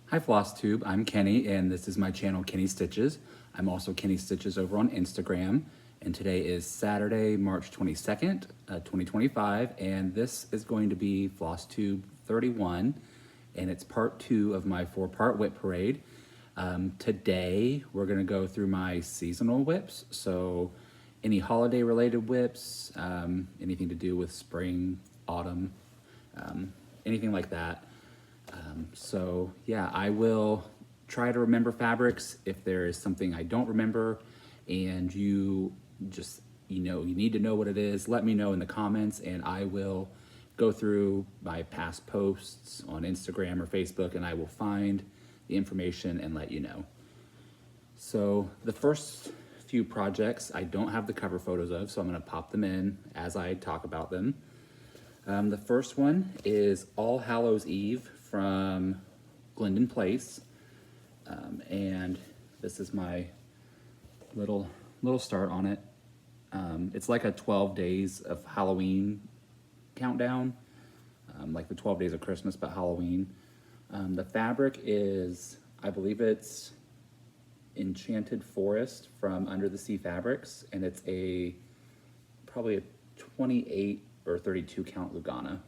Hi Flosstube, I'm Kenny and this is my channel Kenny Stitches. I'm also Kenny Stitches over on Instagram, and today is Saturday, March 22nd, 2025, and this is going to be Flosstube 31, and it's part 2 of my 4-part WIP parade. Today we're going to go through my seasonal WIPs, so any holiday related WIPs, anything to do with spring, autumn, anything like that. So yeah, I will try to remember fabrics. If there is something I don't remember and you just, you need to know what it is, let me know in the comments and I will go through my past posts on Instagram or Facebook and I will find the information and let you know. So the first few projects I don't have the cover photos of, so I'm going to pop them in as I talk about them. The first one is All Hallows Eve from Glendon Place, and this is my little start on it. It's like a 12 days of Halloween countdown, like the 12 days of Christmas, but Halloween. The fabric is, I believe it's Enchanted Forest from Under the Sea Fabrics, and it's probably a 28 or 32 count Lugana.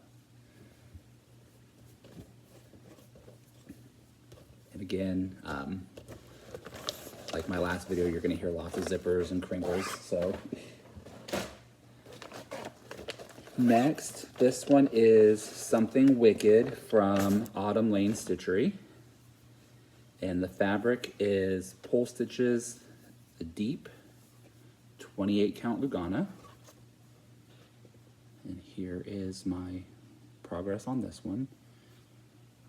And again, like my last video, you're gonna hear lots of zippers and crinkles, so. Next, this one is Something Wicked from Autumn Lane Stitchery. And the fabric is Pole Stitches, the Deep, 28 count Lugana. And here is my progress on this one.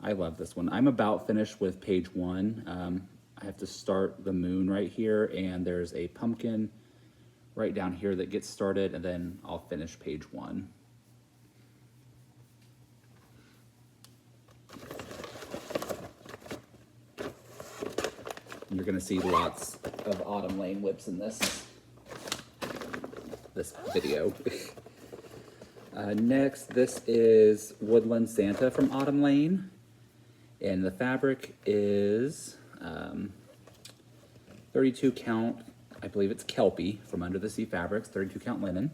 I love this one. I'm about finished with page 1. I have to start the moon right here, and there's a pumpkin right down here that gets started, and then I'll finish page 1. You're gonna see lots of Autumn Lane WIPs in this video. Next, this is Woodland Santa from Autumn Lane, and the fabric is 32 count, I believe it's Kelpie from Under the Sea Fabrics, 32 count linen.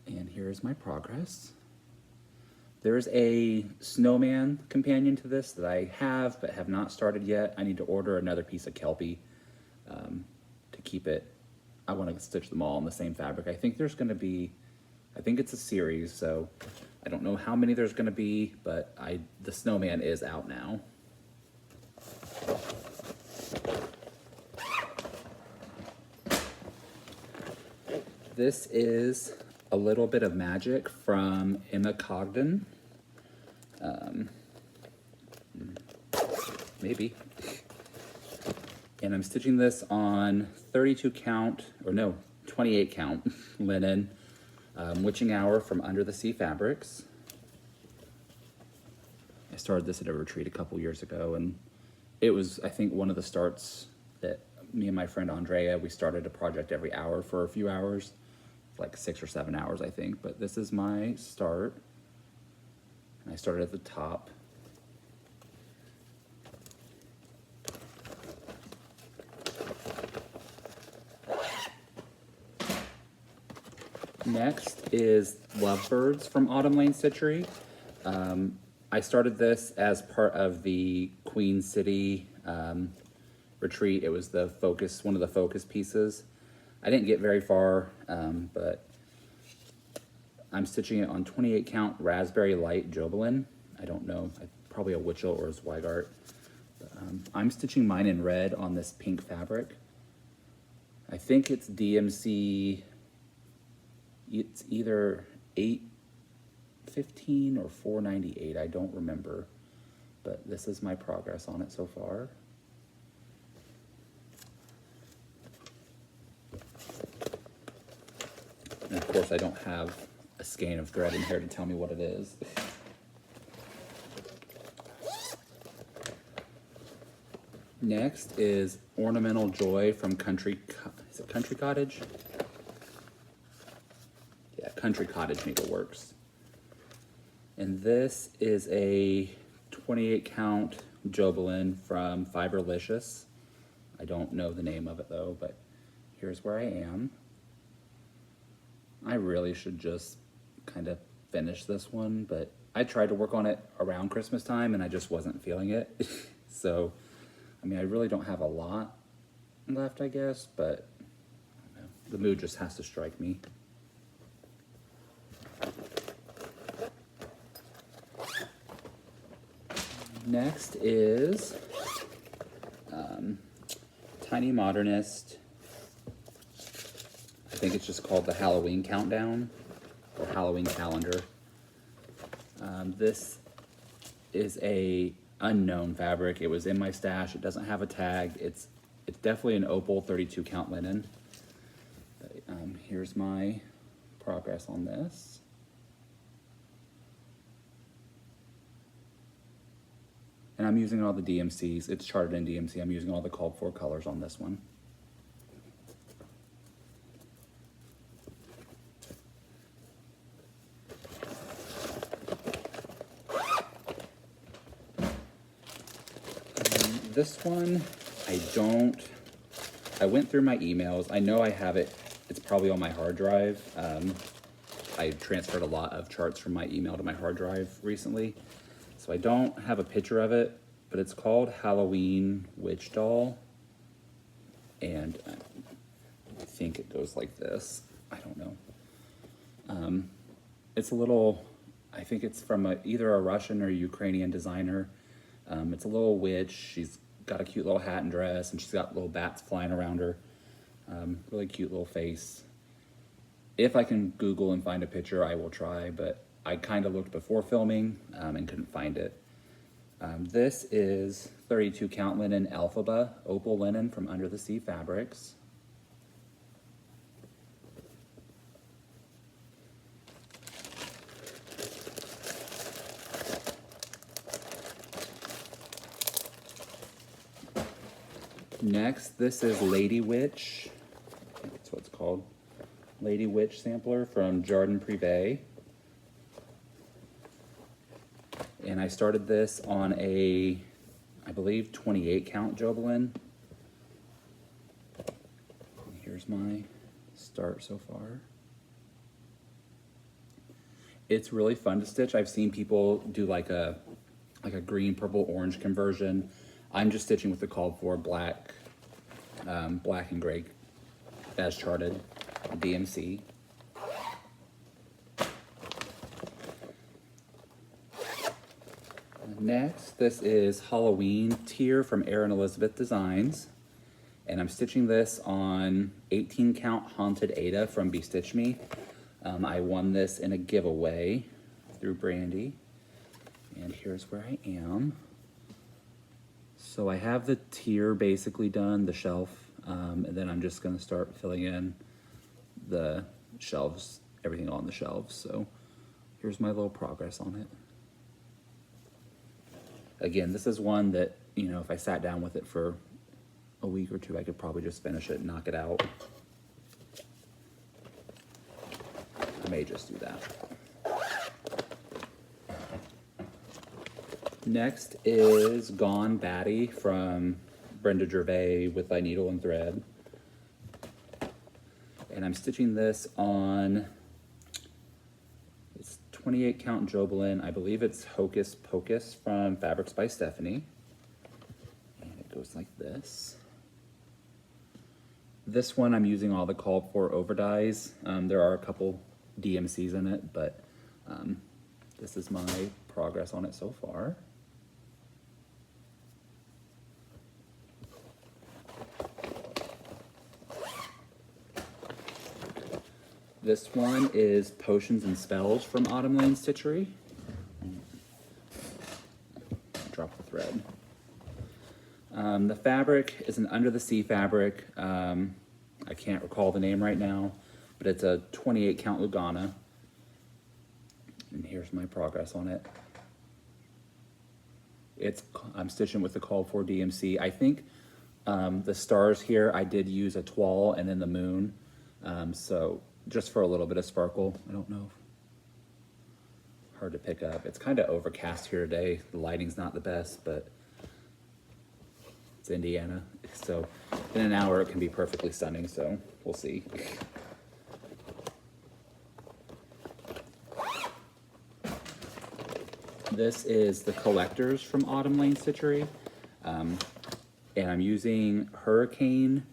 And here is my progress. There's a snowman companion to this that I have but have not started yet. I need to order another piece of Kelpie to keep it. I want to stitch them all in the same fabric. I think there's going to be, I think it's a series, so I don't know how many there's going to be, but the snowman is out now. This is A Little Bit of Magic from Emma Cogden. Maybe. And I'm stitching this on 32 count, or no, 28 count linen, Witching Hour from Under the Sea Fabrics. I started this at a retreat a couple years ago, and it was, I think, one of the starts that me and my friend Andrea, we started a project every hour for a few hours, like 6 or 7 hours, I think. But this is my start, and I started at the top. Next is Lovebirds from Autumn Lane Stitchery. I started this as part of the Queen City retreat. It was the focus, one of the focus pieces. I didn't get very far, but I'm stitching it on 28 count Raspberry Light Jobelin. I don't know, probably a Witchell or a Zweigart. But, I'm stitching mine in red on this pink fabric. I think it's DMC. It's either 815 or 498, I don't remember, but this is my progress on it so far. And of course I don't have a skein of thread in here to tell me what it is. Next is Ornamental Joy from Country Cottage? Country Cottage Needleworks. And this is a 28 count Jobelin from Fiberlicious. I don't know the name of it though, but here's where I am. I really should just kind of finish this one, but I tried to work on it around Christmas time and I just wasn't feeling it. So, I mean, I really don't have a lot left, I guess, but I don't know, the mood just has to strike me. Next is Tiny Modernist. I think it's just called the Halloween Countdown or Halloween Calendar. This is a unknown fabric. It was in my stash. It doesn't have a tag. It's definitely an opal 32 count linen. But, here's my progress on this. And I'm using all the DMCs. It's charted in DMC. I'm using all the called for colors on this one. This one, I went through my emails. I know I have it. It's probably on my hard drive. I transferred a lot of charts from my email to my hard drive recently. So I don't have a picture of it, but it's called Halloween Witch Doll. And I think it goes like this. I don't know. It's a little, I think it's from either a Russian or Ukrainian designer. It's a little witch. She's got a cute little hat and dress, and she's got little bats flying around her. Really cute little face. If I can Google and find a picture, I will try, but I kind of looked before filming and couldn't find it. This is 32 count linen Alphaba opal linen from Under the Sea Fabrics. Next, this is Lady Witch. I think that's what it's called. Lady Witch sampler from Jardin Privé. And I started this on a, I believe, 28 count Jobelin. Here's my start so far. It's really fun to stitch. I've seen people do like a green, purple, orange conversion. I'm just stitching with the called for black and gray as charted, DMC. Next, this is Halloween Tier from Erin Elizabeth Designs. And I'm stitching this on 18 count Haunted Ada from Bestitch Me. I won this in a giveaway through Brandy. And here's where I am. So I have the tier basically done, the shelf, and then I'm just gonna start filling in the shelves, everything on the shelves. So here's my little progress on it. Again, this is one that, you know, if I sat down with it for a week or two, I could probably just finish it and knock it out. I may just do that. Next is Gone Batty from Brenda Gervais with Thy Needle and Thread. And I'm stitching this on, it's 28 count Jobelin. I believe it's Hocus Pocus from Fabrics by Stephanie. And it goes like this. This one I'm using all the called for overdyes. There are a couple DMCs in it, but this is my progress on it so far. This one is Potions and Spells from Autumn Lane Stitchery. Drop the thread. The fabric is an Under the Sea fabric. I can't recall the name right now, but it's a 28 count Lugana. And here's my progress on it. I'm stitching with the called for DMC. I think the stars here, I did use a toile and then the moon. So just for a little bit of sparkle. I don't know. hard to pick up. It's kind of overcast here today. The lighting's not the best, but it's Indiana. So in an hour it can be perfectly stunning, so we'll see. This is the Collectors from Autumn Lane Stitchery. And I'm using Hurricane,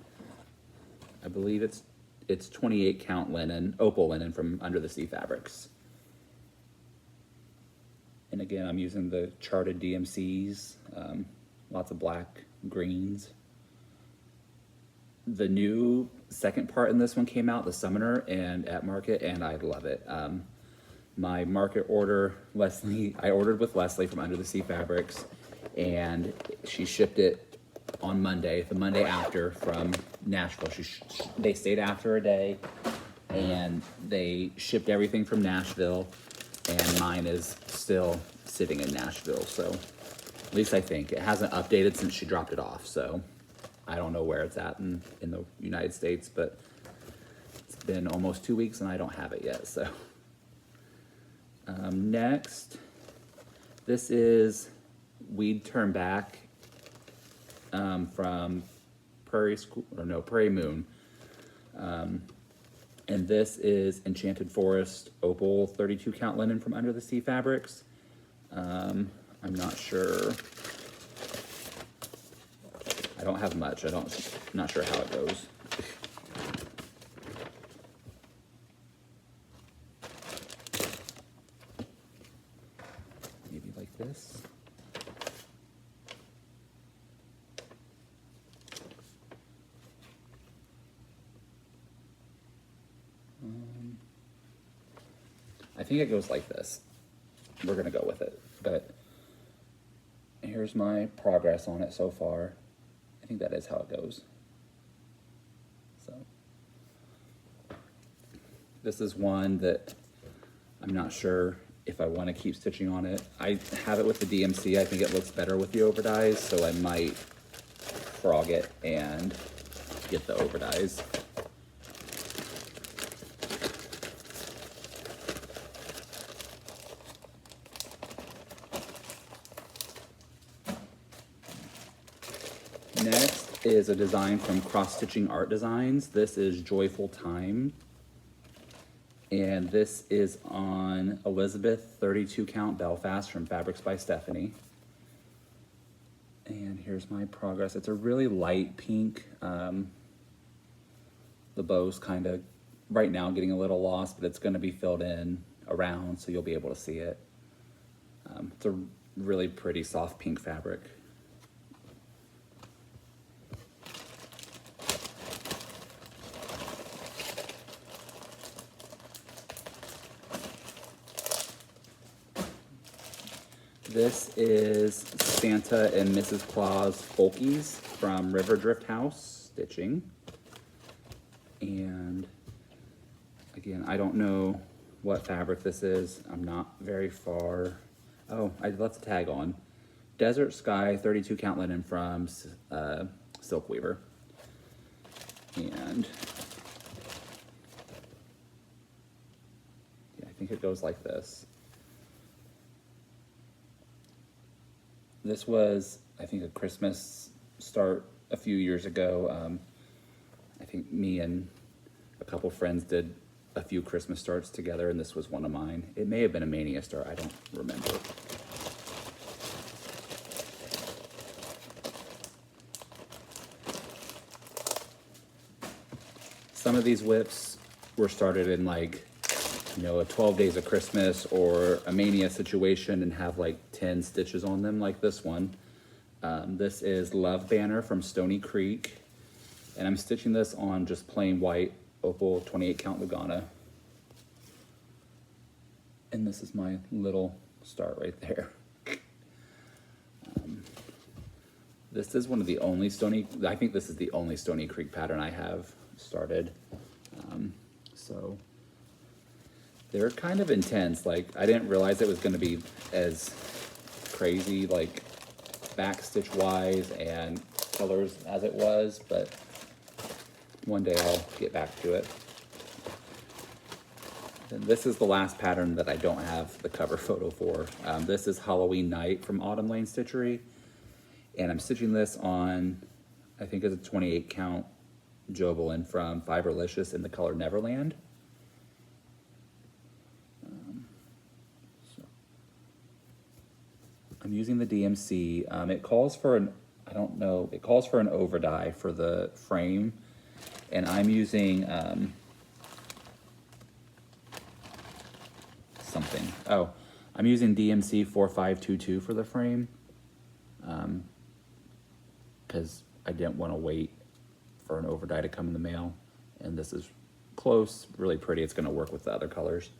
I believe it's 28 count linen, opal linen from Under the Sea Fabrics. And again, I'm using the charted DMCs, lots of black, greens. The new second part in this one came out, the Summoner, and at market, and I love it. My market order, I ordered with Leslie from Under the Sea Fabrics, and she shipped it on Monday, the Monday after, from Nashville. They stayed after a day, and they shipped everything from Nashville, and mine is still sitting in Nashville. So at least I think. It hasn't updated since she dropped it off, so I don't know where it's at in the United States, but it's been almost 2 weeks and I don't have it yet. So next, this is Weed Turn Back from Prairie Moon. And this is Enchanted Forest Opal 32 count linen from Under the Sea Fabrics. I'm not sure. I don't have much. I'm not sure how it goes. Maybe like this. I think it goes like this. We're gonna go with it, but here's my progress on it so far. I think that is how it goes. So this is one that I'm not sure if I want to keep stitching on it. I have it with the DMC. I think it looks better with the overdyes, so I might frog it and get the overdyes. Next is a design from Cross Stitching Art Designs. This is Joyful Time. And this is on Elizabeth 32 count Belfast from Fabrics by Stephanie. And here's my progress. It's a really light pink. The bow's kind of right now getting a little lost, but it's going to be filled in around so you'll be able to see it. It's a really pretty soft pink fabric. This is Santa and Mrs. Claus Folkies from River Drift House Stitching. And again, I don't know what fabric this is. I'm not very far. Oh, I left the tag on. Desert Sky 32 count linen from Silk Weaver. And yeah, I think it goes like this. This was, I think, a Christmas start a few years ago. I think me and a couple friends did a few Christmas starts together, and this was one of mine. It may have been a Mania start, I don't remember. Some of these WIPs were started in like, you know, a 12 days of Christmas or a Mania situation and have like 10 stitches on them like this one. This is Love Banner from Stony Creek, and I'm stitching this on just plain white opal 28 count Lugana. And this is my little start right there. This is one of the only I think this is the only Stony Creek pattern I have started. So they're kind of intense. Like, I didn't realize it was going to be as crazy, like back stitch wise and colors as it was, but one day I'll get back to it. And this is the last pattern that I don't have the cover photo for. This is Halloween Night from Autumn Lane Stitchery. And I'm stitching this on, I think it's a 28 count Jovelin from Fiberlicious in the color Neverland. So I'm using the DMC. It calls for an, I don't know, it calls for an overdye for the frame. And I'm using something. Oh, I'm using DMC 4522 for the frame. Because I didn't want to wait for an overdye to come in the mail. And this is close, really pretty. It's going to work with the other colors.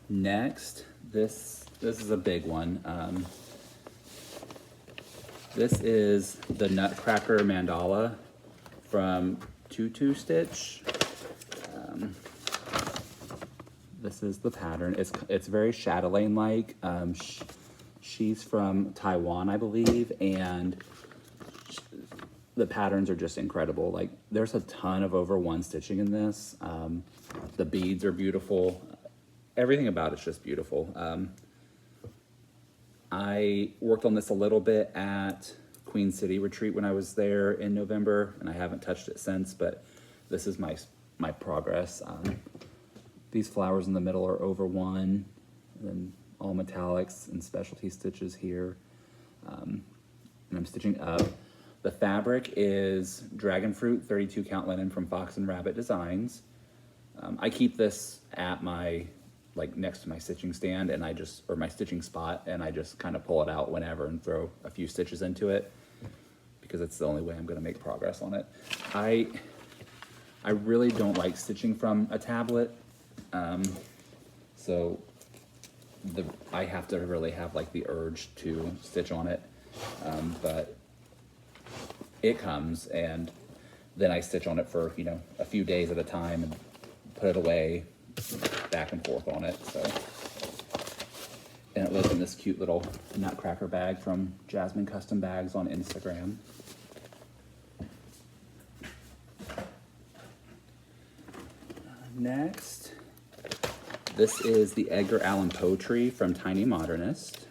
Next, this is a big one. This is the Nutcracker Mandala from Tutu Stitch. This is the pattern. It's very chatelaine-like. She's from Taiwan, I believe, and the patterns are just incredible. Like, there's a ton of over one stitching in this. The beads are beautiful. Everything about it's just beautiful. I worked on this a little bit at Queen City Retreat when I was there in November, and I haven't touched it since, but this is my progress. These flowers in the middle are over one, and then all metallics and specialty stitches here. And I'm stitching up. The fabric is Dragon Fruit 32 count linen from Fox and Rabbit Designs. I keep this at my, like, next to my stitching stand, and or my stitching spot, and I just kind of pull it out whenever and throw a few stitches into it because it's the only way I'm going to make progress on it. I really don't like stitching from a tablet. So I have to really have like the urge to stitch on it, but it comes, and then I stitch on it for, you know, a few days at a time and put it away, back and forth on it. So, and it lives in this cute little Nutcracker bag from Jasmine Custom Bags on Instagram. Next, this is the Edgar Allan Poe tree from Tiny Modernist.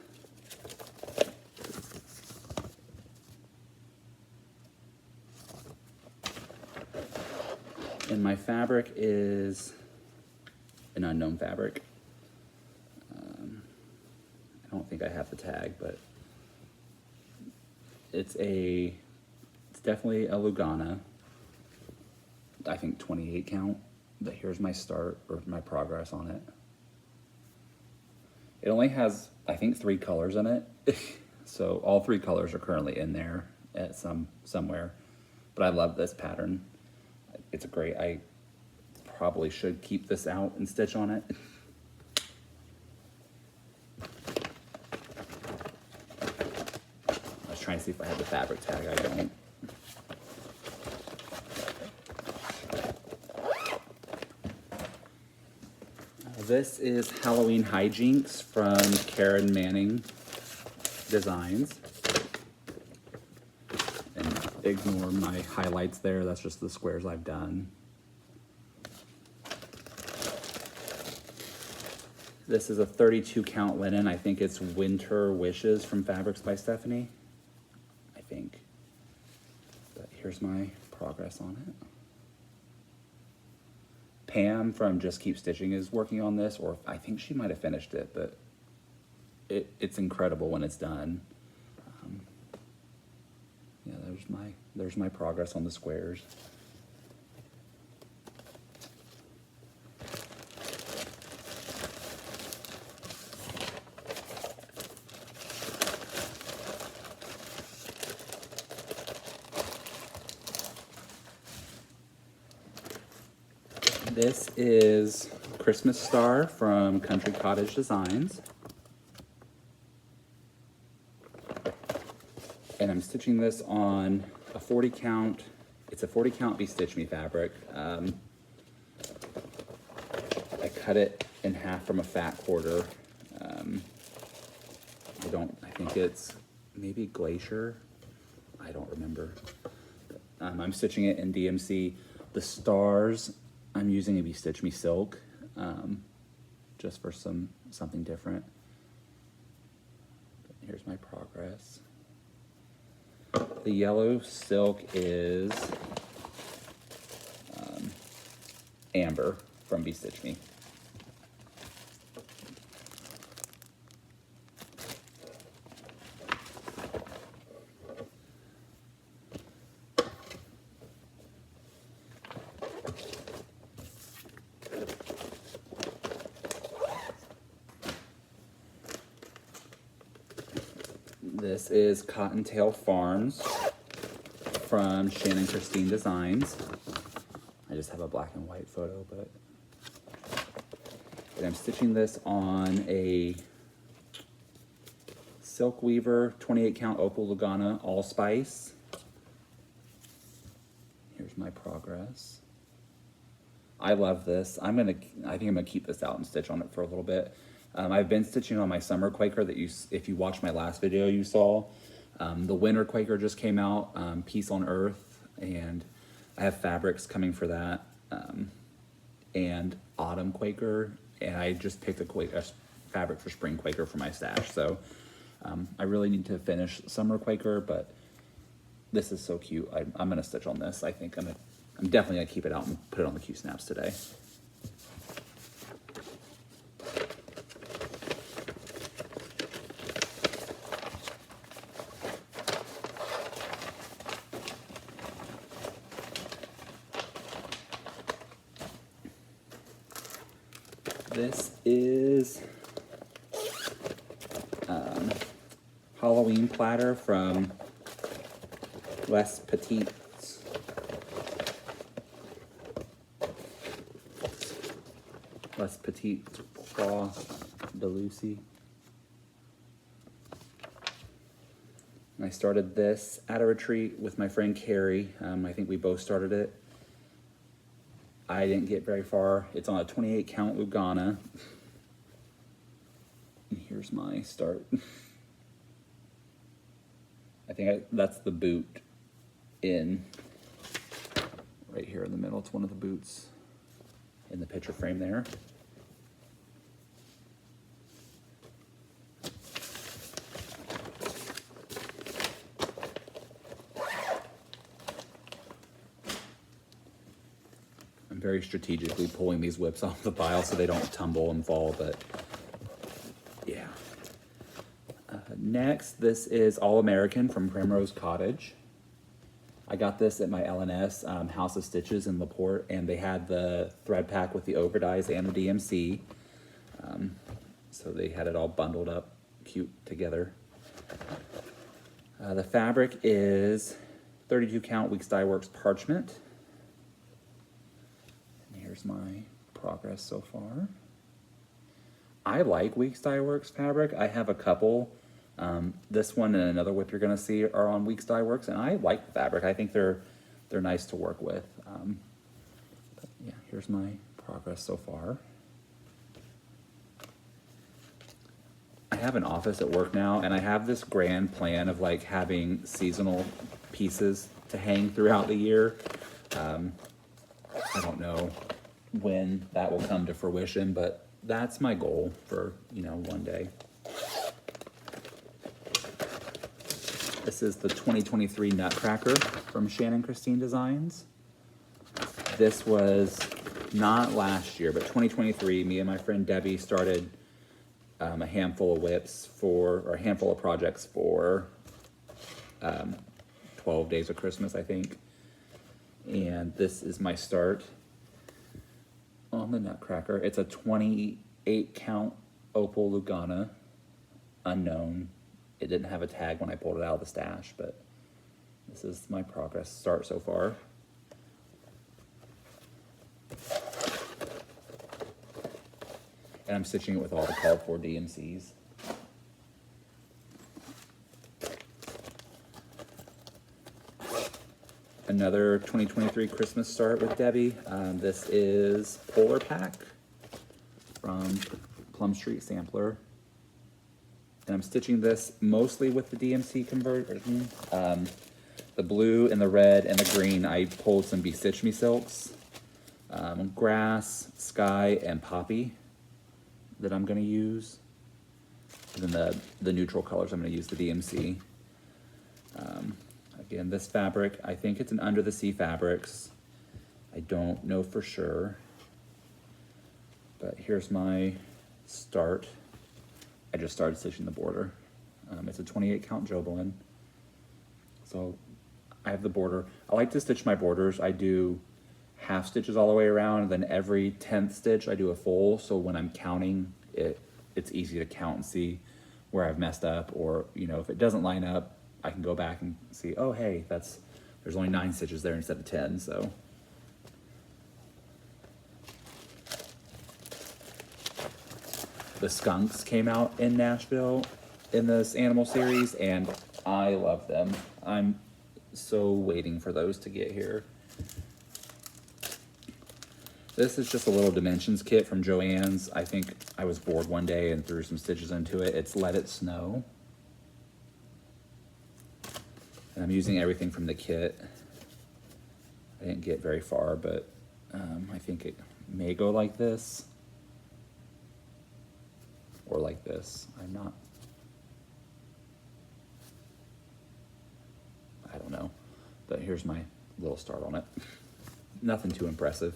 And my fabric is an unknown fabric. I don't think I have the tag, but it's definitely a Lugana. I think 28 count. But here's my start, or my progress on it. It only has, I think, 3 colors in it. So all 3 colors are currently in there at somewhere. But I love this pattern. It's great. I probably should keep this out and stitch on it. I was trying to see if I had the fabric tag. I don't. This is Halloween Hijinks from Karen Manning Designs. And ignore my highlights there, that's just the squares I've done. This is a 32 count linen. I think it's Winter Wishes from Fabrics by Stephanie. I think. But here's my progress on it. Pam from Just Keep Stitching is working on this, or I think she might have finished it, but it's incredible when it's done. Yeah, there's my progress on the squares. This is Christmas Star from Country Cottage Designs. And I'm stitching this on a 40 count. It's a 40 count Be Stitch Me fabric. I cut it in half from a fat quarter. I think it's maybe Glacier. I don't remember. I'm stitching it in DMC. The stars, I'm using a Be Stitch Me Silk, just for something different. Here's my progress. The yellow silk is Amber from Be Stitch Me. This is Cottontail Farms from Shannon Christine Designs. I just have a black and white photo, but and I'm stitching this on a Silk Weaver 28 count Opal Lugana Allspice. Here's my progress. I love this. I think I'm gonna keep this out and stitch on it for a little bit. I've been stitching on my summer Quaker that if you watched my last video, you saw. The winter Quaker just came out, Peace on Earth, and I have fabrics coming for that, and autumn Quaker, and I just picked a fabric for spring Quaker for my stash. So I really need to finish summer Quaker, but this is so cute. I'm gonna stitch on this. I think I'm definitely gonna keep it out and put it on the Q snaps today. This is Halloween platter from Les Petites. Les Petites Croix de Lucie. I started this at a retreat with my friend Carrie. I think we both started it. I didn't get very far. It's on a 28 count Lugana. And here's my start. I think that's the boot in right here in the middle. It's one of the boots in the picture frame there. I'm very strategically pulling these WIPs off the pile so they don't tumble and fall, but yeah. Next, this is All American from Primrose Cottage. I got this at my LNS House of Stitches in LaPorte, and they had the thread pack with the overdyes and the DMC. So they had it all bundled up cute together. The fabric is 32 count Weeks Dye Works Parchment. And here's my progress so far. I like Weeks Dye Works fabric. I have a couple. This one and another WIP you're gonna see are on Weeks Dye Works, and I like the fabric. I think they're nice to work with. But yeah, here's my progress so far. I have an office at work now, and I have this grand plan of like having seasonal pieces to hang throughout the year. I don't know when that will come to fruition, but that's my goal for, one day. This is the 2023 Nutcracker from Shannon Christine Designs. This was not last year, but 2023, me and my friend Debbie started a handful of WIPs or a handful of projects for 12 Days of Christmas, I think. And this is my start on the Nutcracker. It's a 28 count Opal Lugana, unknown. It didn't have a tag when I pulled it out of the stash, but this is my progress start so far. And I'm stitching it with all the called for DMCs. Another 2023 Christmas start with Debbie. This is Polar Pack from Plum Street Sampler. And I'm stitching this mostly with the DMC conversion. The blue and the red and the green, I pulled some Be Stitch Me silks. Grass, sky, and poppy that I'm going to use. And then the neutral colors, I'm going to use the DMC. Again, this fabric, I think it's an Under the Sea Fabrics. I don't know for sure. But here's my start. I just started stitching the border. It's a 28 count Jobelan. So I have the border. I like to stitch my borders. I do half stitches all the way around, and then every 10th stitch I do a full, so when I'm counting it's easy to count and see where I've messed up, or you know, if it doesn't line up, I can go back and see, oh hey, there's only 9 stitches there instead of 10. So the skunks came out in Nashville in this animal series, and I love them. I'm so waiting for those to get here. This is just a little dimensions kit from Joann's. I think I was bored one day and threw some stitches into it. It's Let It Snow. And I'm using everything from the kit. I didn't get very far, but I think it may go like this. Or like this. I don't know. But here's my little start on it. Nothing too impressive.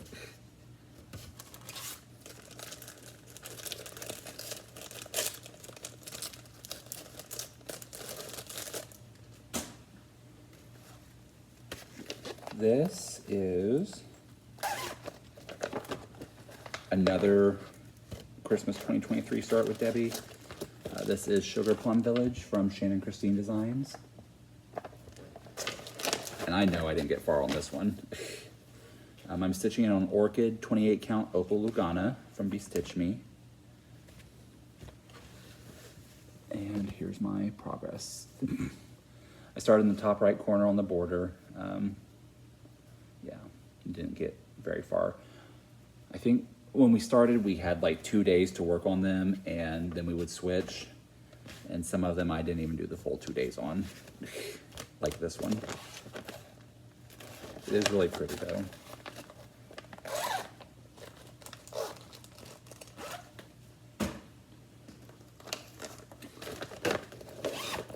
This is another Christmas 2023 Start with Debbie. This is Sugar Plum Village from Shannon Christine Designs. And I know I didn't get far on this one. I'm stitching it on Orchid 28 count Opal Lugana from Be Stitch Me. And here's my progress. I started in the top right corner on the border. Yeah, didn't get very far. I think when we started, we had like 2 days to work on them, and then we would switch. And some of them I didn't even do the full 2 days on, like this one. It is really pretty though.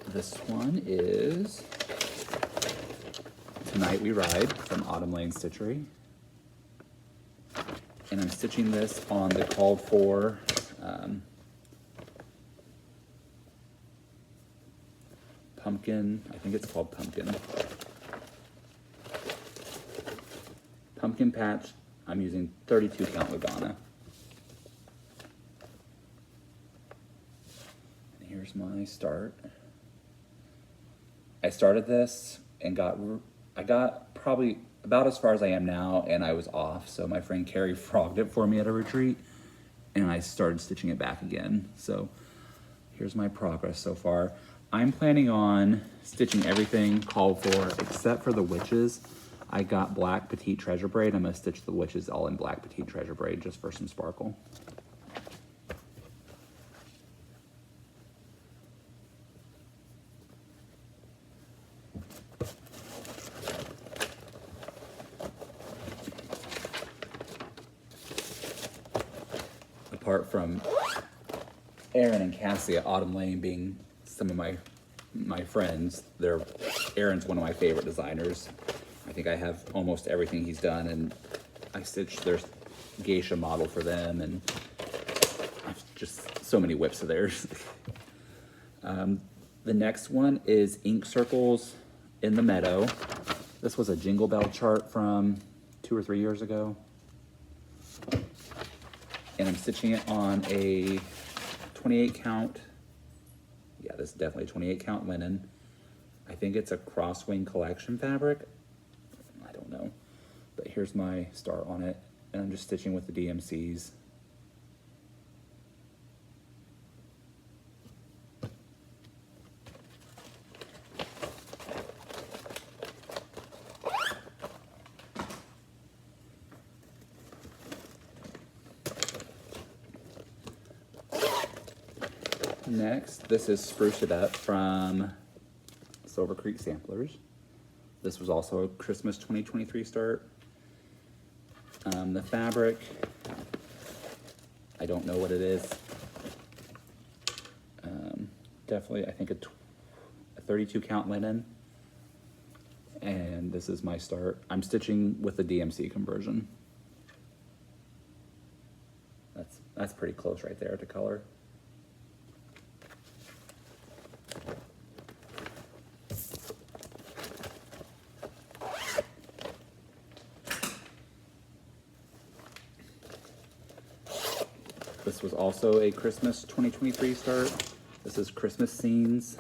This one is Tonight We Ride from Autumn Lane Stitchery. And I'm stitching this on the called for pumpkin, I think it's called pumpkin. Pumpkin patch, I'm using 32 count Lugana. And here's my start. I started this and I got probably about as far as I am now, and I was off. So my friend Carrie frogged it for me at a retreat, and I started stitching it back again. So here's my progress so far. I'm planning on stitching everything called for except for the witches. I got black petite treasure braid. I'm gonna stitch the witches all in black petite treasure braid just for some sparkle. Apart from Aaron and Cassie at Autumn Lane being some of my friends, Aaron's one of my favorite designers. I think I have almost everything he's done, and I stitched their geisha model for them, and I've just so many whips of theirs. The next one is Ink Circles in the Meadow. This was a Jingle Bell chart from 2 or 3 years ago. And I'm stitching it on a 28 count. Yeah, this is definitely a 28 count linen. I think it's a Crosswing Collection fabric. I don't know. But here's my start on it. And I'm just stitching with the DMCs. Next, this is Spruce It Up from Silver Creek Samplers. This was also a Christmas 2023 start. The fabric, I don't know what it is. Definitely, I think a 32 count linen. And this is my start. I'm stitching with the DMC conversion. That's pretty close right there to color. This was also a Christmas 2023 start. This is Christmas Scenes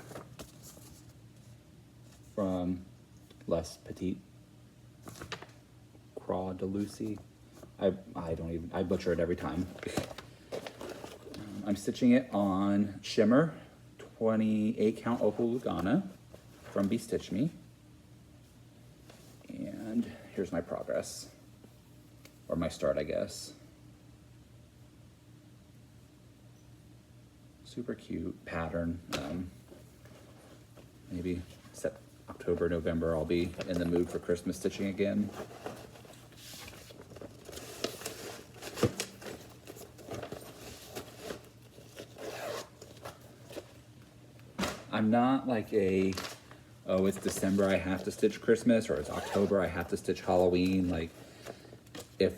from Les Petite Croix de Lucie. I butcher it every time. I'm stitching it on Shimmer 28 count Opal Lugana from Be Stitch Me. And here's my progress, or my start, I guess. Super cute pattern. Maybe October, November, I'll be in the mood for Christmas stitching again. I'm not like oh, it's December, I have to stitch Christmas, or it's October, I have to stitch Halloween. Like, if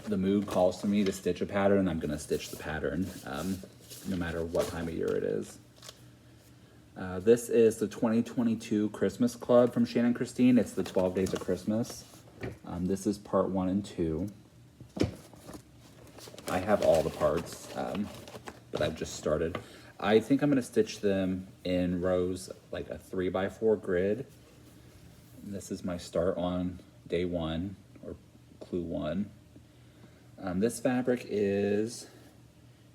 the mood calls to me to stitch a pattern, I'm gonna stitch the pattern, no matter what time of year it is. This is the 2022 Christmas Club from Shannon Christine. It's the 12 Days of Christmas. This is part 1 and 2. I have all the parts, but I've just started. I think I'm gonna stitch them in rows, like a 3x4 grid. And this is my start on day 1, or clue 1. This fabric is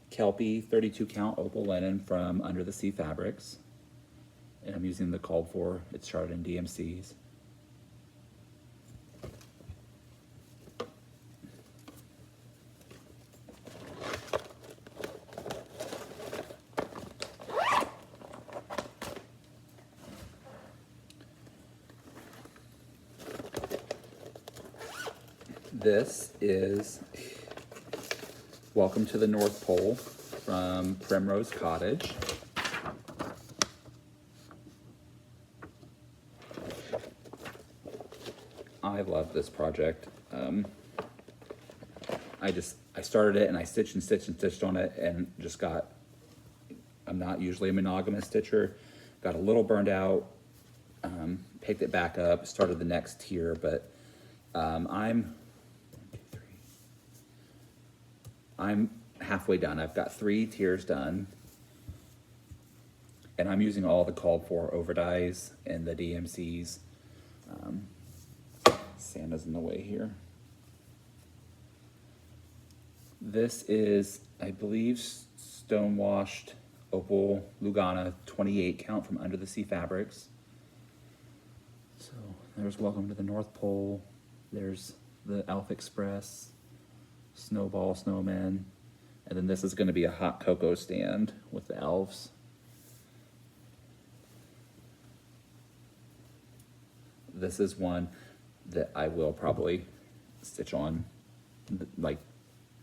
Kelpie 32 count Opal Linen from Under the Sea Fabrics. And I'm using the called for, it's charted in DMCs. This is Welcome to the North Pole from Primrose Cottage. I love this project. I started it and I stitched and stitched and stitched on it and just got, I'm not usually a monogamous stitcher, got a little burned out, picked it back up, started the next tier, but I'm halfway done. I've got 3 tiers done, and I'm using all the called for overdyes and the DMCs. Santa's in the way here. This is, I believe, stonewashed Opal Lugana 28 count from Under the Sea Fabrics. So there's Welcome to the North Pole. There's the Elf Express, Snowball Snowman, and then this is going to be a hot cocoa stand with the elves. This is one that I will probably stitch on like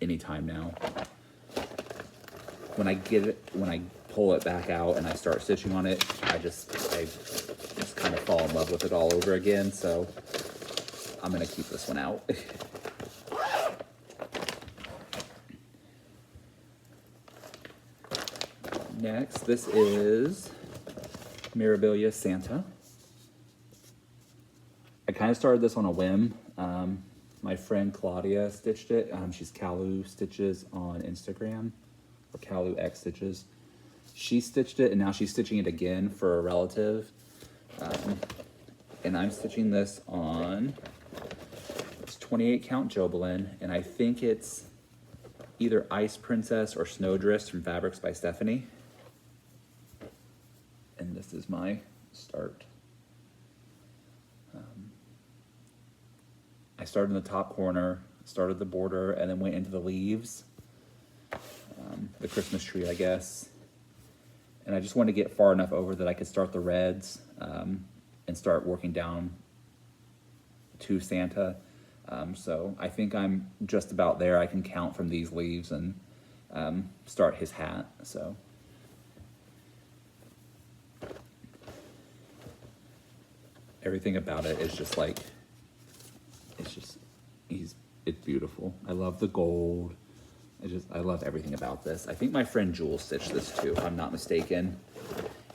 anytime now. When I pull it back out and I start stitching on it, I just kind of fall in love with it all over again. So I'm gonna keep this one out. Next, this is Mirabilia Santa. I kind of started this on a whim. My friend Claudia stitched it. She's Calu Stitches on Instagram, or Calu X Stitches. She stitched it, and now she's stitching it again for a relative. And I'm stitching this on, it's 28 count Jobelin, and I think it's either Ice Princess or Snowdrifts from Fabrics by Stephanie. And this is my start. I started in the top corner, started the border, and then went into the leaves. The Christmas tree, I guess. And I just want to get far enough over that I could start the reds and start working down to Santa. So I think I'm just about there. I can count from these leaves and start his hat. So everything about it is just like, it's beautiful. I love the gold. I love everything about this. I think my friend Jewel stitched this too, if I'm not mistaken.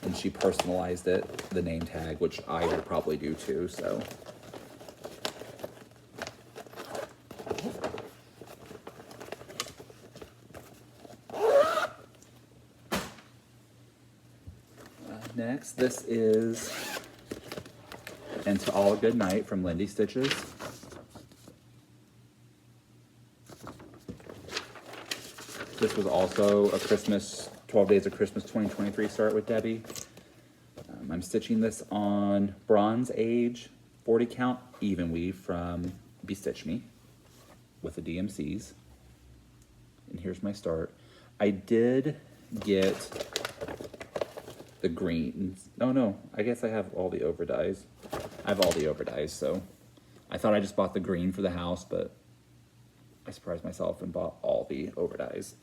And she personalized it, the name tag, which I would probably do too, so. Next, this is And to All a Good Night from Lindy Stitches. This was also a Christmas, 12 Days of Christmas 2023 start with Debbie. I'm stitching this on Bronze Age 40 count even weave from Bestitch Me with the DMCs. And here's my start. I did get the greens. No, I guess I have all the overdyes. I have all the overdyes, so I thought I just bought the green for the house, but I surprised myself and bought all the overdyes.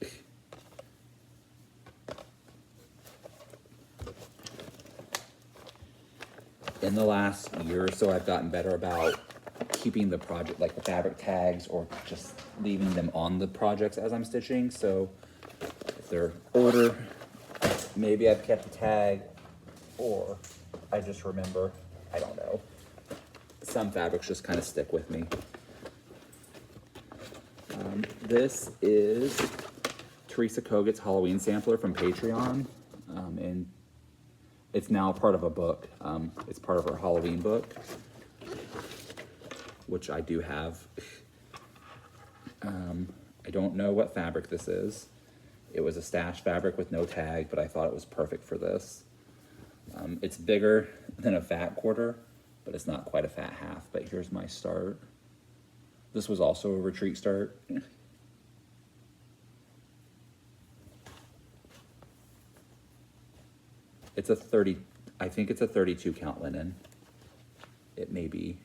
In the last year or so, I've gotten better about keeping the project, like the fabric tags, or just leaving them on the projects as I'm stitching. So if they're older, maybe I've kept the tag, or I just remember, I don't know. Some fabrics just kind of stick with me. This is Teresa Kogut's Halloween sampler from Patreon, and it's now part of a book. It's part of her Halloween book, which I do have. I don't know what fabric this is. It was a stash fabric with no tag, but I thought it was perfect for this. It's bigger than a fat quarter, but it's not quite a fat half. But here's my start. This was also a retreat start. It's a 30, I think it's a 32 count linen. It may be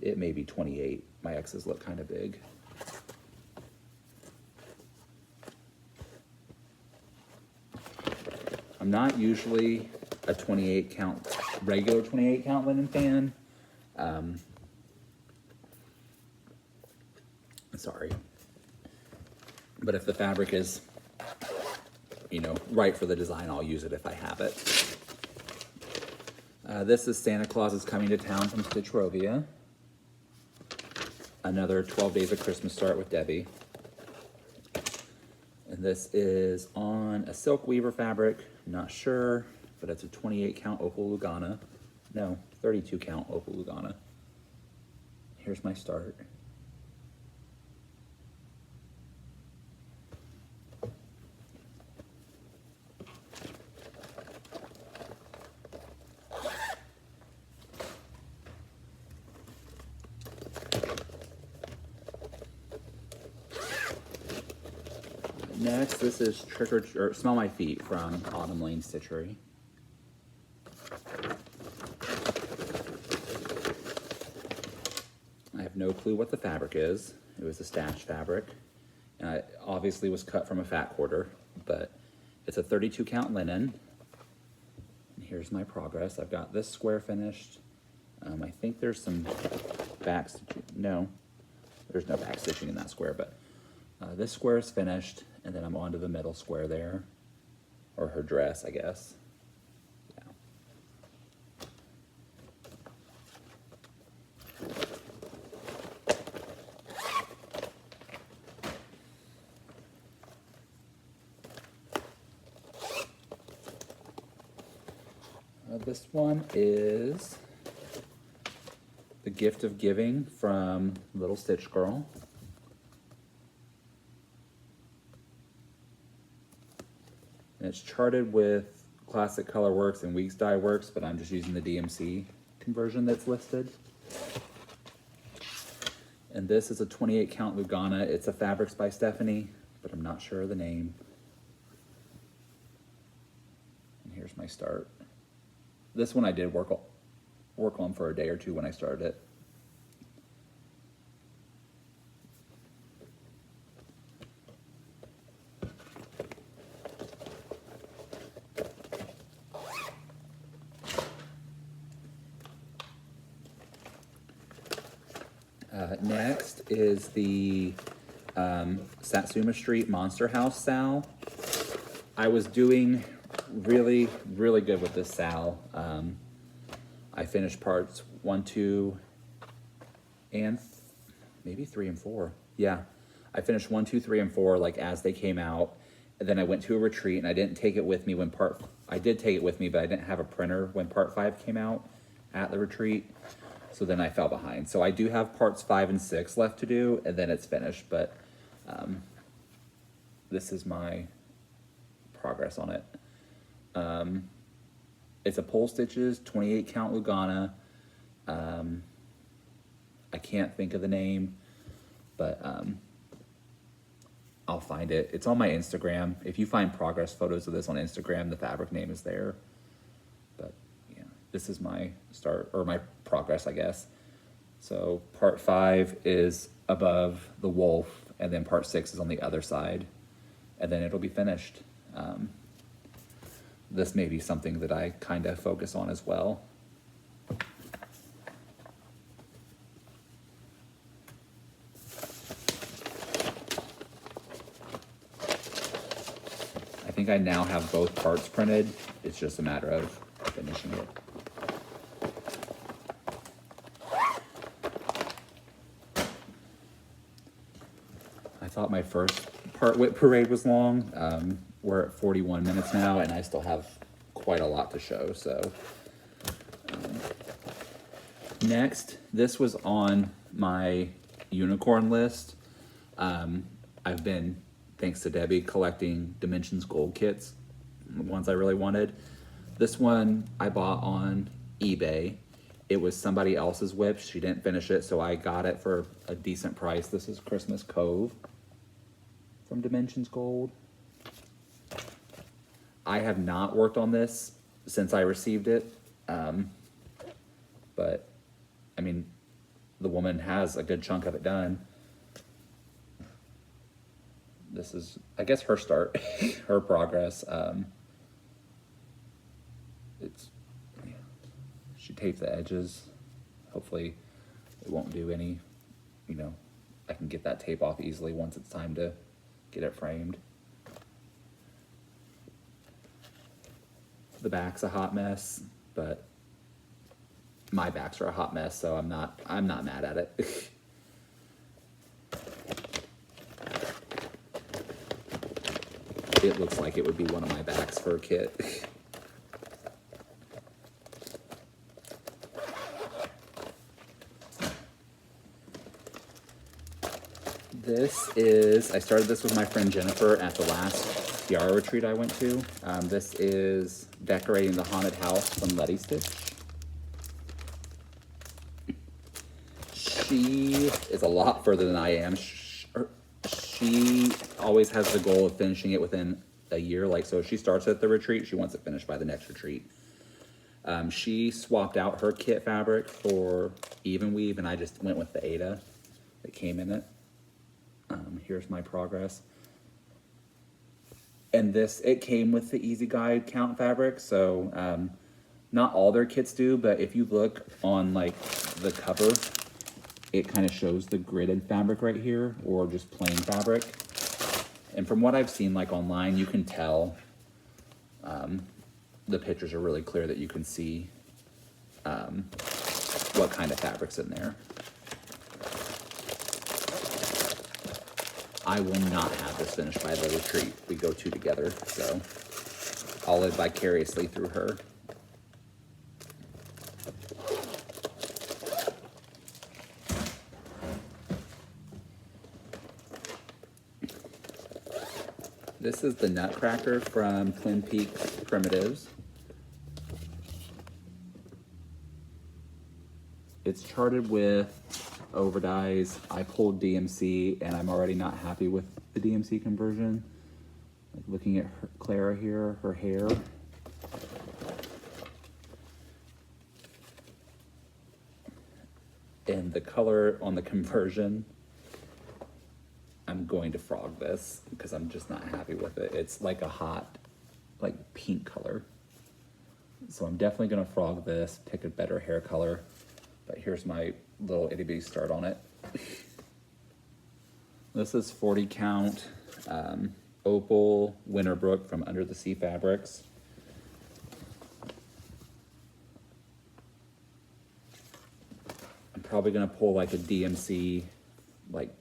28. My X's look kind of big. I'm not usually a 28 count, regular 28 count linen fan. Sorry. But if the fabric is, right for the design, I'll use it if I have it. This is Santa Claus is Coming to Town from Stitchrovia. Another 12 Days of Christmas start with Debbie. And this is on a silk weaver fabric, not sure, but it's a 28 count Opal Lugana. No, 32 count Opal Lugana. Here's my start. Next, this is Smell My Feet from Autumn Lane Stitchery. I have no clue what the fabric is. It was a stash fabric. And it obviously was cut from a fat quarter, but it's a 32 count linen. And here's my progress. I've got this square finished. I think there's some back stitching. No, there's no back stitching in that square, but this square is finished, and then I'm on to the middle square there, or her dress, I guess. Yeah. This one is The Gift of Giving from Little Stitch Girl. And it's charted with Classic Color Works and Weeks Dye Works, but I'm just using the DMC conversion that's listed. And this is a 28 count Lugana. It's a Fabrics by Stephanie, but I'm not sure of the name. here's my start. This one I did work on for a day or two when I started it. Next is the Satsuma Street Monster House Sal. I was doing really good with this Sal. I finished parts 1, 2, and maybe 3 and 4. Yeah, I finished 1, 2, 3, and 4 like as they came out, and then I went to a retreat, and I didn't take it with me when I did take it with me, but I didn't have a printer when part 5 came out at the retreat. So then I fell behind. So I do have parts 5 and 6 left to do, and then it's finished. But this is my progress on it. It's a Pole Stitches 28 count Lugana. I can't think of the name, but I'll find it. It's on my Instagram. If you find progress photos of this on Instagram, the fabric name is there. But yeah, this is my start, or my progress, I guess. So part 5 is above the wolf, and then part 6 is on the other side, and then it'll be finished. This may be something that I kind of focus on as well. I think I now have both parts printed. It's just a matter of finishing it. I thought my first part WIP parade was long. We're at 41 minutes now, and I still have quite a lot to show. So next, this was on my unicorn list. I've been, thanks to Debbie, collecting Dimensions Gold kits, the ones I really wanted. This one I bought on eBay. It was somebody else's WIP. She didn't finish it, so I got it for a decent price. This is Christmas Cove from Dimensions Gold. I have not worked on this since I received it, but I mean, the woman has a good chunk of it done. This is, I guess, her start, her progress. Yeah. She taped the edges. Hopefully it won't do any, I can get that tape off easily once it's time to get it framed. The back's a hot mess, but my backs are a hot mess, so I'm not mad at it. It looks like it would be one of my backs for a kit. I started this with my friend Jennifer at the last Tiara retreat I went to. This is Decorating the Haunted House from Letty Stitch. She is a lot further than I am. She always has the goal of finishing it within a year. Like, so if she starts at the retreat, she wants it finished by the next retreat. She swapped out her kit fabric for Even Weave, and I just went with the Ada that came in it. Here's my progress. And it came with the Easy Guide count fabric, so not all their kits do, but if you look on like the cover, it kind of shows the gridded fabric right here, or just plain fabric. And from what I've seen like online, you can tell the pictures are really clear that you can see what kind of fabric's in there. I will not have this finished by the retreat we go to together, so I'll live vicariously through her. This is the Nutcracker from Twin Peaks Primitives. It's charted with overdyes. I pulled DMC, and I'm already not happy with the DMC conversion. Like looking at Clara here, her hair. And the color on the conversion, I'm going to frog this because I'm just not happy with it. It's like a hot, like pink color. So I'm definitely gonna frog this, pick a better hair color. But here's my little itty bitty start on it. This is 40 count Opal Winterbrook from Under the Sea Fabrics. I'm probably gonna pull like a DMC, like,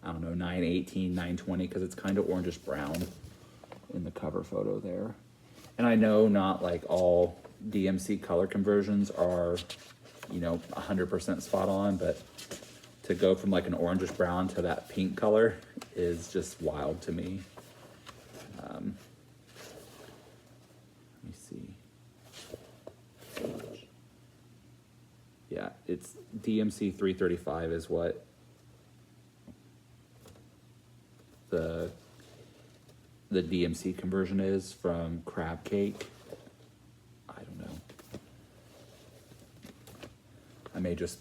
I don't know, 918, 920, because it's kind of orangish brown in the cover photo there. And I know not like all DMC color conversions are, you know, 100% spot on, but to go from like an orangish brown to that pink color is just wild to me. Let me see. Yeah, it's DMC 335 is what the DMC conversion is from Crab Cake. I don't know. I may just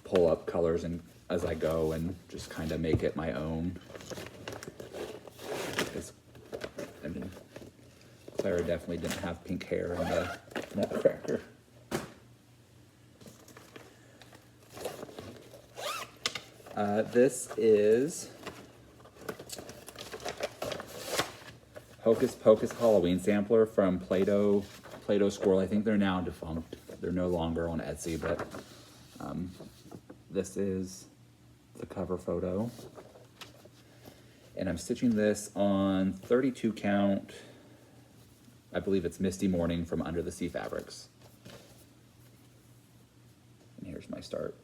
pull up colors and as I go and just kind of make it my own. Because, I mean, Clara definitely didn't have pink hair in the Nutcracker. This is Hocus Pocus Halloween sampler from Play-Doh Squirrel. I think they're now defunct. They're no longer on Etsy, but this is the cover photo. And I'm stitching this on 32 count. I believe it's Misty Morning from Under the Sea Fabrics. And here's my start.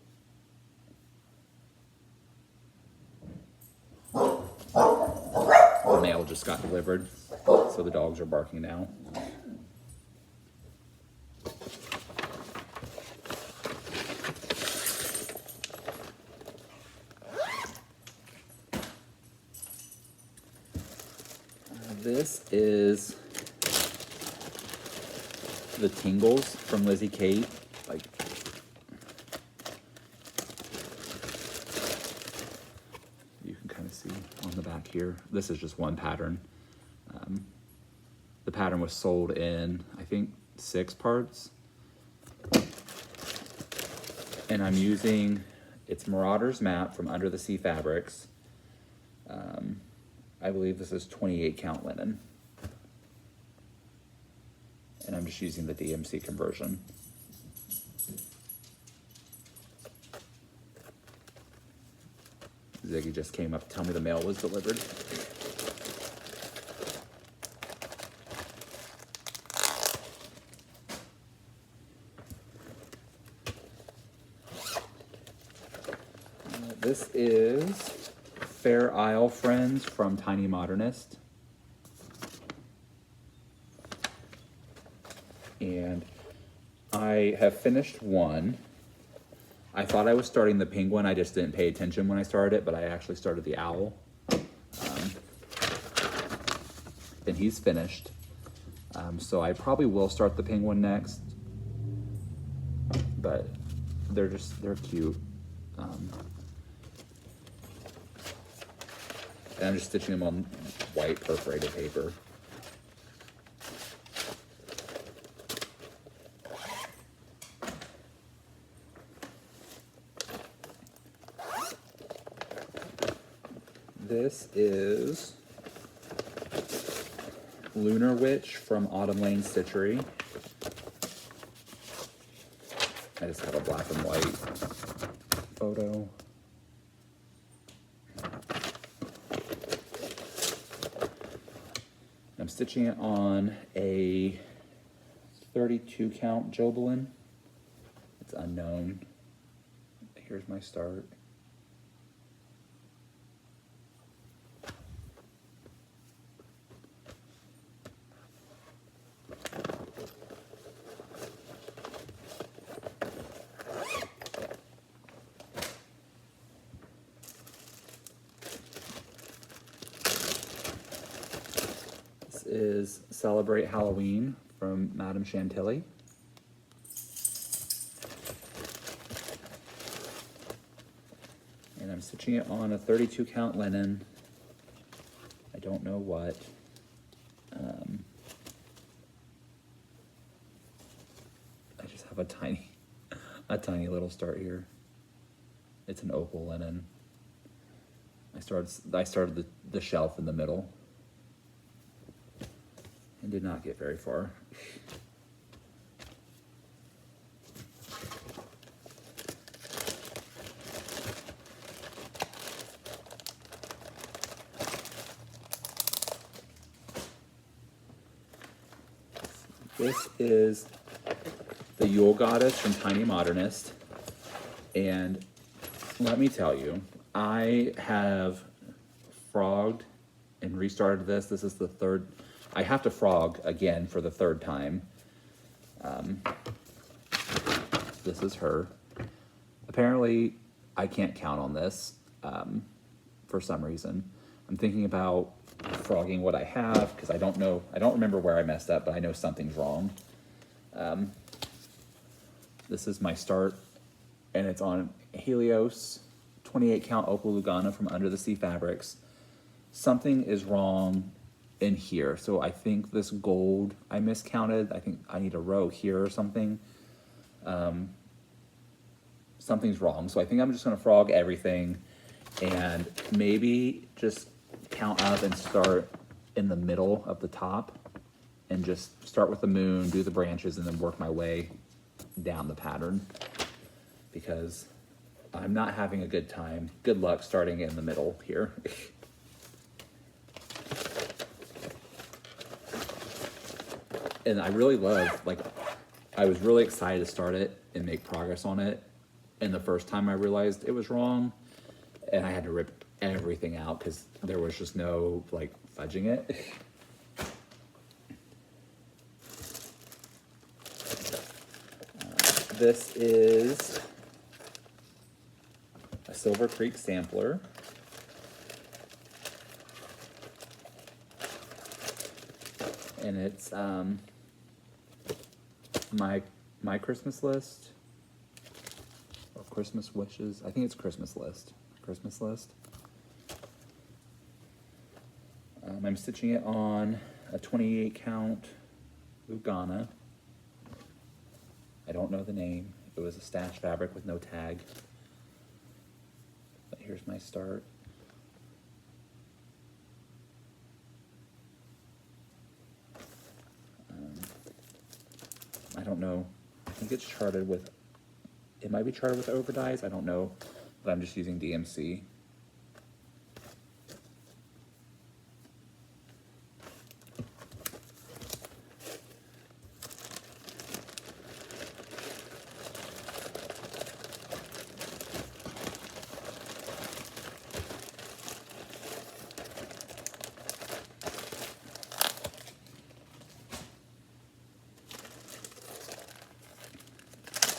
The mail just got delivered, so the dogs are barking now. This is the Tingles from Lizzie Kate. Like, you can kind of see on the back here. This is just one pattern. The pattern was sold in, I think, 6 parts. And I'm using, it's Marauder's Map from Under the Sea Fabrics. I believe this is 28 count linen. And I'm just using the DMC conversion. Ziggy just came up to tell me the mail was delivered. This is Fair Isle Friends from Tiny Modernist. And I have finished one. I thought I was starting the penguin. I just didn't pay attention when I started it, but I actually started the owl. And he's finished. So I probably will start the penguin next. But they're cute. And I'm just stitching them on white perforated paper. This is Lunar Witch from Autumn Lane Stitchery. I just have a black and white photo. I'm stitching it on a 32 count Jobelin. It's unknown. Here's my start. Is Celebrate Halloween from Madame Chantilly. stitching it on a 32 count linen. I don't know what. I just have a tiny little start here. It's an opal linen. I started the shelf in the middle and did not get very far. This is the Yule Goddess from Tiny Modernist, and let me tell you, I have frogged and restarted this. This is the third. I have to frog again for the third time. This is her. Apparently, I can't count on this for some reason. I'm thinking about frogging what I have because I don't know. I don't remember where I messed up, but I know something's wrong. This is my start, and it's on Helios 28 count Opal Lugana from Under the Sea Fabrics. Something is wrong in here. So I think this gold I miscounted. I think I need a row here or something. Something's wrong. So I think I'm just gonna frog everything and maybe just count up and start in the middle of the top and just start with the moon, do the branches, and then work my way down the pattern because I'm not having a good time. Good luck starting in the middle here. And I really love, like, I was really excited to start it and make progress on it. And the first time I realized it was wrong, and I had to rip everything out because there was just no, like, fudging it. This is a Silver Creek sampler. And it's my Christmas list or Christmas wishes. I think it's Christmas list. Christmas list. I'm stitching it on a 28 count Lugana. I don't know the name. It was a stash fabric with no tag. But here's my start. I don't know. I think it's charted with, it might be charted with overdyes. I don't know, but I'm just using DMC.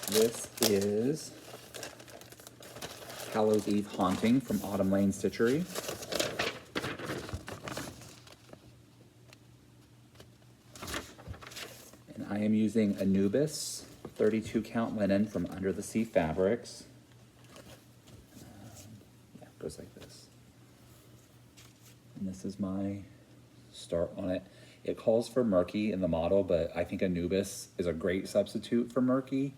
This is Hallows Eve Haunting from Autumn Lane Stitchery. And I am using Anubis 32 count linen from Under the Sea Fabrics. Yeah, it goes like this. And this is my start on it. It calls for murky in the model, but I think Anubis is a great substitute for murky.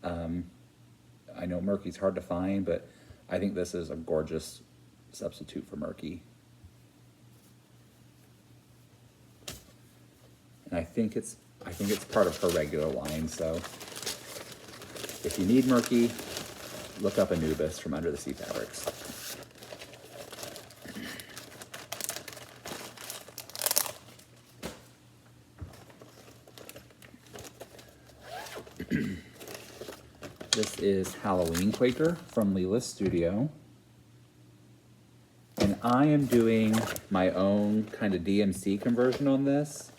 I know murky's hard to find, but I think this is a gorgeous substitute for murky. And I think it's part of her regular line, so if you need murky, look up Anubis from Under the Sea Fabrics. This is Halloween Quaker from Leela's Studio. And I am doing my own kind of DMC conversion on this.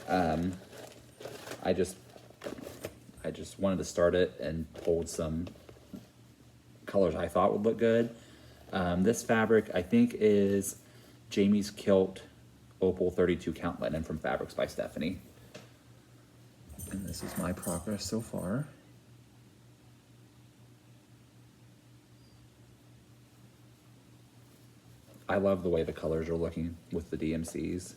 I just wanted to start it and pulled some colors I thought would look good. This fabric I think is Jamie's Kilt Opal 32 count linen from Fabrics by Stephanie. And this is my progress so far. I love the way the colors are looking with the DMCs.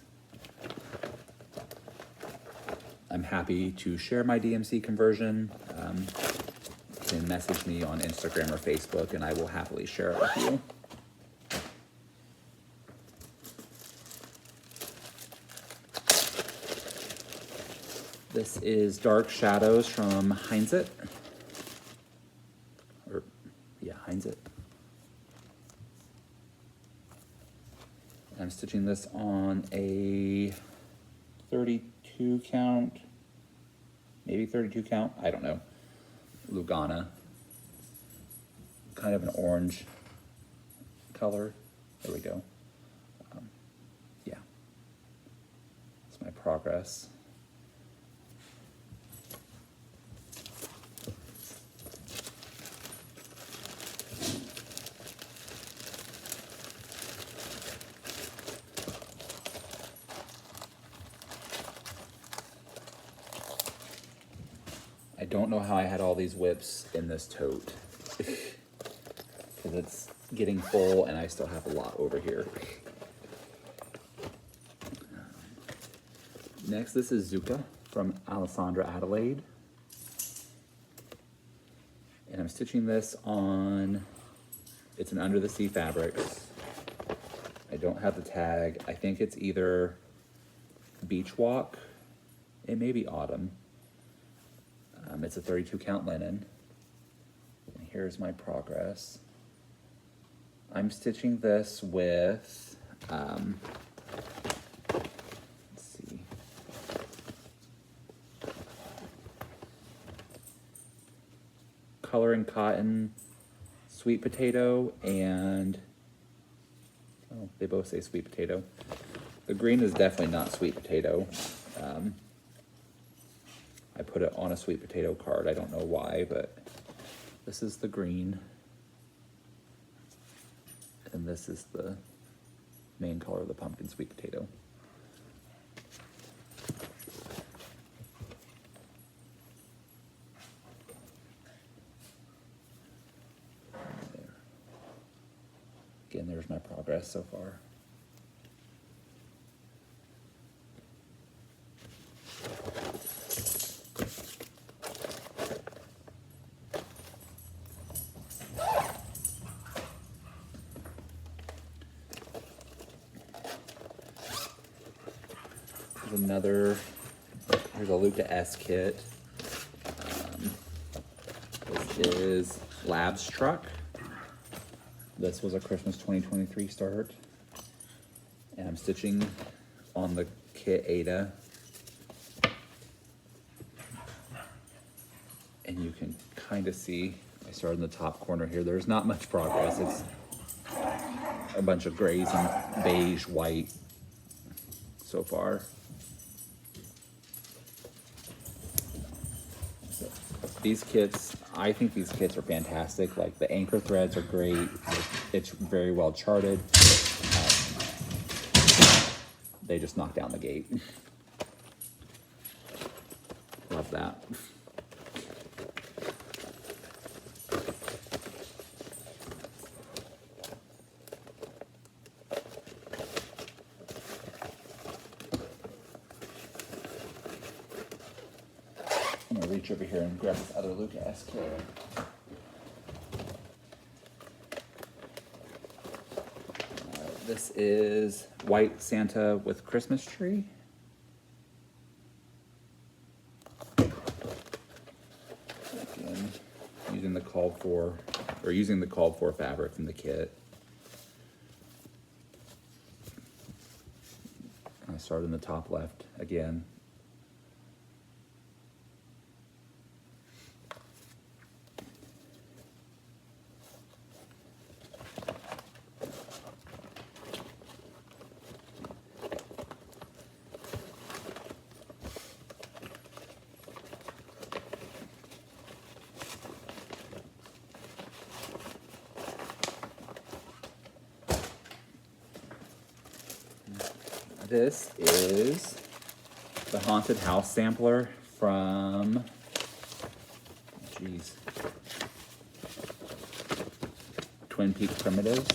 I'm happy to share my DMC conversion. You can message me on Instagram or Facebook and I will happily share it with you. This is Dark Shadows from Heinzit. Or, yeah, Heinzit. I'm stitching this on a 32 count, maybe 32 count, I don't know, Lugana. Kind of an orange color. There we go. Yeah, that's my progress. I don't know how I had all these WIPs in this tote. Because it's getting full and I still have a lot over here. Next, this is Zucca from Alessandra Adelaide. And I'm stitching this on, it's an Under the Sea Fabrics. I don't have the tag. I think it's either Beach Walk, it may be Autumn. It's a 32 count linen. And here's my progress. I'm stitching this with, let's see. Color and Cotton, Sweet Potato, and, oh, they both say Sweet Potato. The green is definitely not Sweet Potato. I put it on a sweet potato card. I don't know why, but this is the green. And this is the main color of the pumpkin sweet potato. There. Again, there's my progress so far. Here's a Luca-S kit. This is Lab's Truck. This was a Christmas 2023 start. And I'm stitching on the kit Ada. And you can kind of see, I started in the top corner here. There's not much progress. It's a bunch of grays and beige, white so far. These kits, I think these kits are fantastic. Like the anchor threads are great. It's very well charted. They just knock down the gate. Love that. I'm gonna reach over here and grab this other Luca-S kit. This is White Santa with Christmas tree. Again, using the called for fabric from the kit. I started in the top left again. This is the Haunted House sampler from, geez, Twin Peaks Primitives.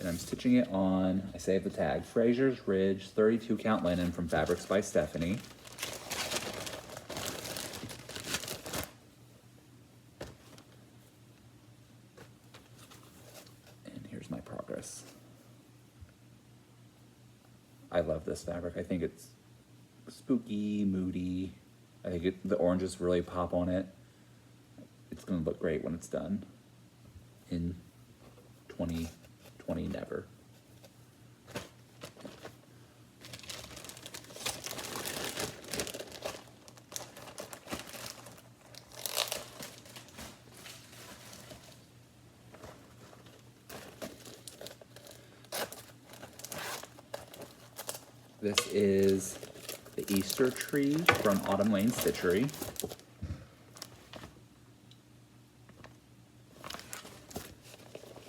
And I'm stitching it on, I saved the tag, Fraser's Ridge 32 count linen from Fabrics by Stephanie. And here's my progress. I love this fabric. I think it's spooky, moody. I think the oranges really pop on it. It's gonna look great when it's done in 2020 never. This is the Easter tree from Autumn Lane Stitchery.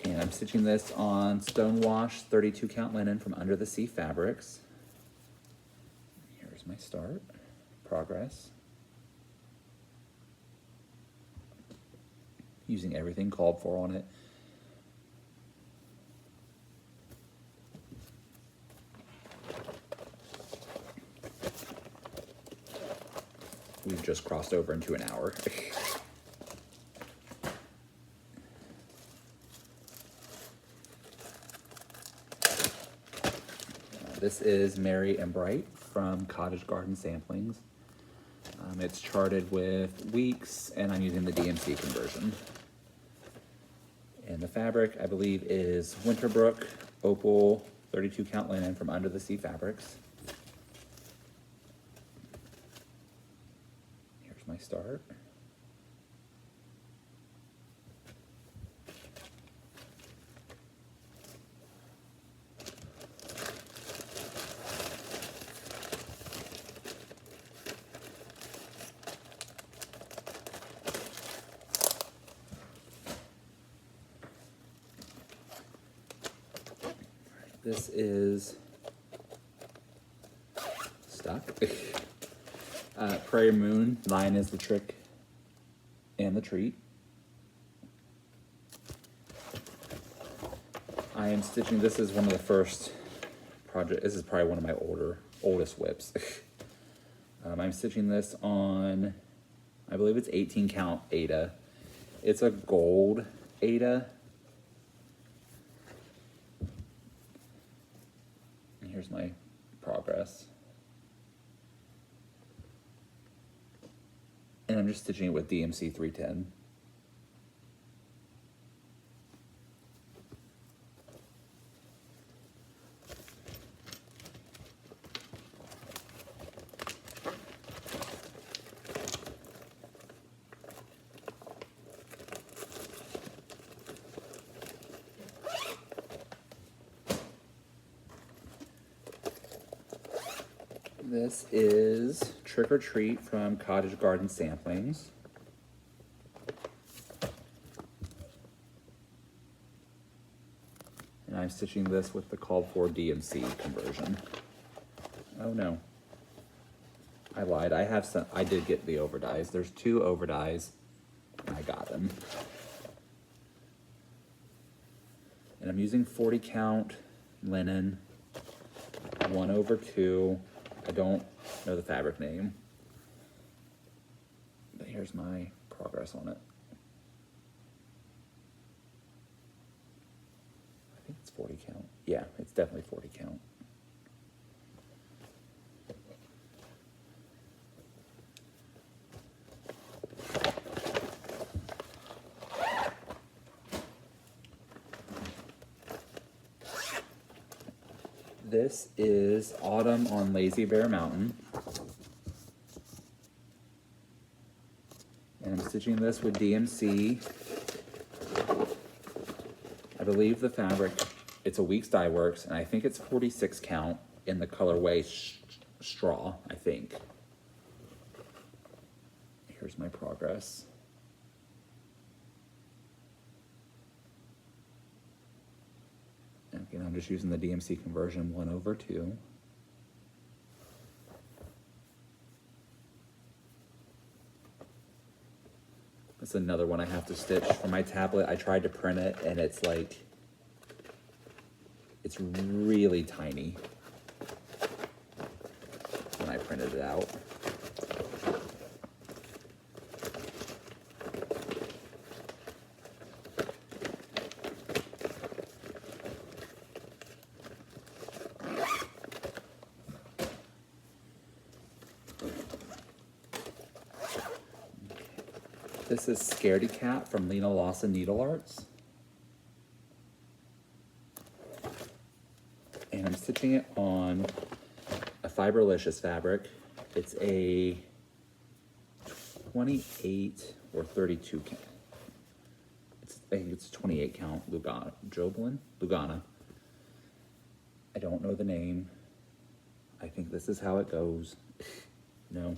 And I'm stitching this on Stonewash 32 count linen from Under the Sea Fabrics. Here's my start, progress. Using everything called for on it. We've just crossed over into an hour. This is Merry and Bright from Cottage Garden Samplings. It's charted with weeks, and I'm using the DMC conversion. And the fabric, I believe, is Winterbrook Opal 32 count linen from Under the Sea Fabrics. Here's my start. This is stuck. Prairie Moon, Lion is the trick and the treat. I am stitching, this is one of the first project, this is probably one of my oldest WIPs. I'm stitching this on, I believe it's 18 count Ada. It's a gold Ada. Here's my progress. And I'm just stitching it with DMC 310. This is Trick or Treat from Cottage Garden Samplings. And I'm stitching this with the called for DMC conversion. Oh no. I lied. I have some, I did get the overdyes. There's 2 overdyes, and I got them. And I'm using 40 count linen, 1/2. I don't know the fabric name, but here's my progress on it. I think it's 40 count. Yeah, it's definitely 40 count. This is Autumn on Lazy Bear Mountain. And I'm stitching this with DMC. I believe the fabric, it's a Weeks Dye Works, and I think it's 46 count in the colorway straw, I think. Here's my progress. Again, I'm just using the DMC conversion 1/2. That's another one I have to stitch for my tablet. I tried to print it and it's like It's really tiny when I printed it out. This is Scaredy Cat from Lena Lawson Needle Arts. And I'm stitching it on a Fiberlicious fabric. It's a 28 or 32 count. I think it's 28 count Lugana. I don't know the name. I think this is how it goes. No.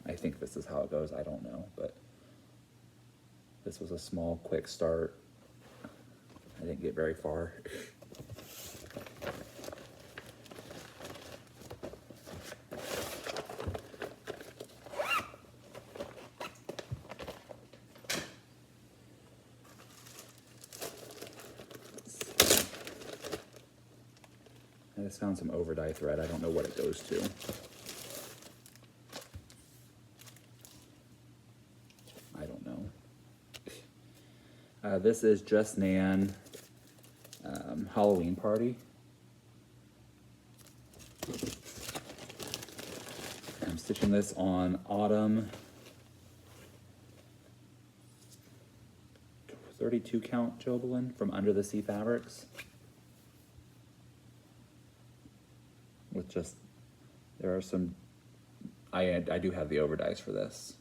I think this is how it goes. I don't know, but this was a small, quick start. I didn't get very far. I just found some over-dye thread. I don't know what it goes to. I don't know. This is Just Nan Halloween Party. I'm stitching this on Autumn 32 count Jobelin from Under the Sea Fabrics. With just, there are some, I do have the overdyes for this.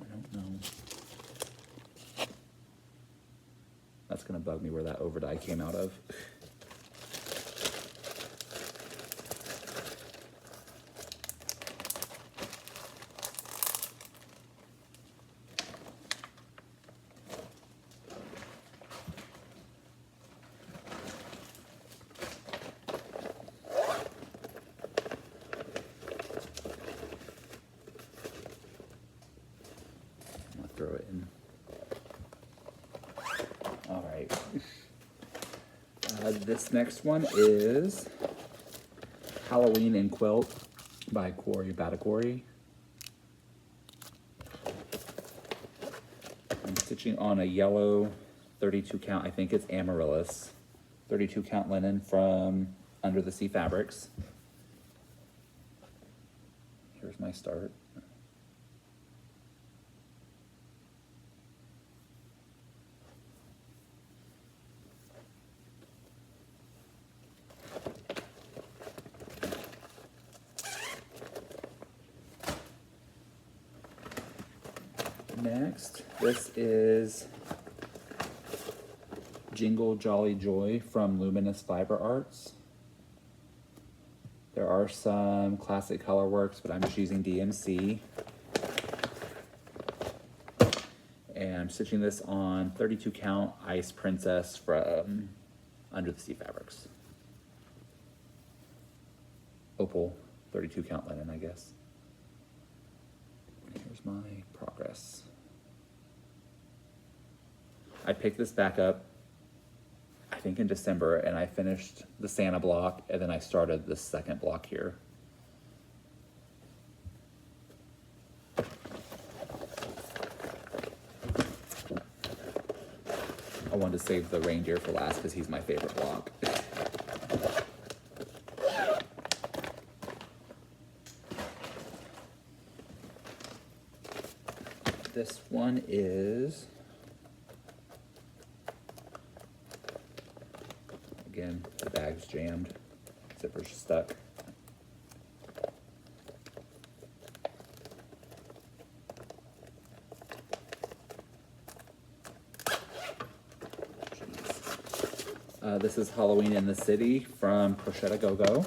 I don't know. That's gonna bug me where that overdye came out of. Throw it in. All right. This next one is Halloween in Quilt by Corey Batacori. I'm stitching on a yellow 32 count, I think it's Amaryllis, 32 count linen from Under the Sea Fabrics. Here's my start. Next, this is Jingle Jolly Joy from Luminous Fiber Arts. There are some classic color works, but I'm just using DMC. And I'm stitching this on 32 count Ice Princess from Under the Sea Fabrics. Opal 32 count linen, I guess. Here's my progress. I picked this back up, I think in December, and I finished the Santa block, and then I started the second block here. I wanted to save the reindeer for last because he's my favorite block. This one is, again, the bag's jammed, zipper's stuck. This is Halloween in the City from Crochet Go Go.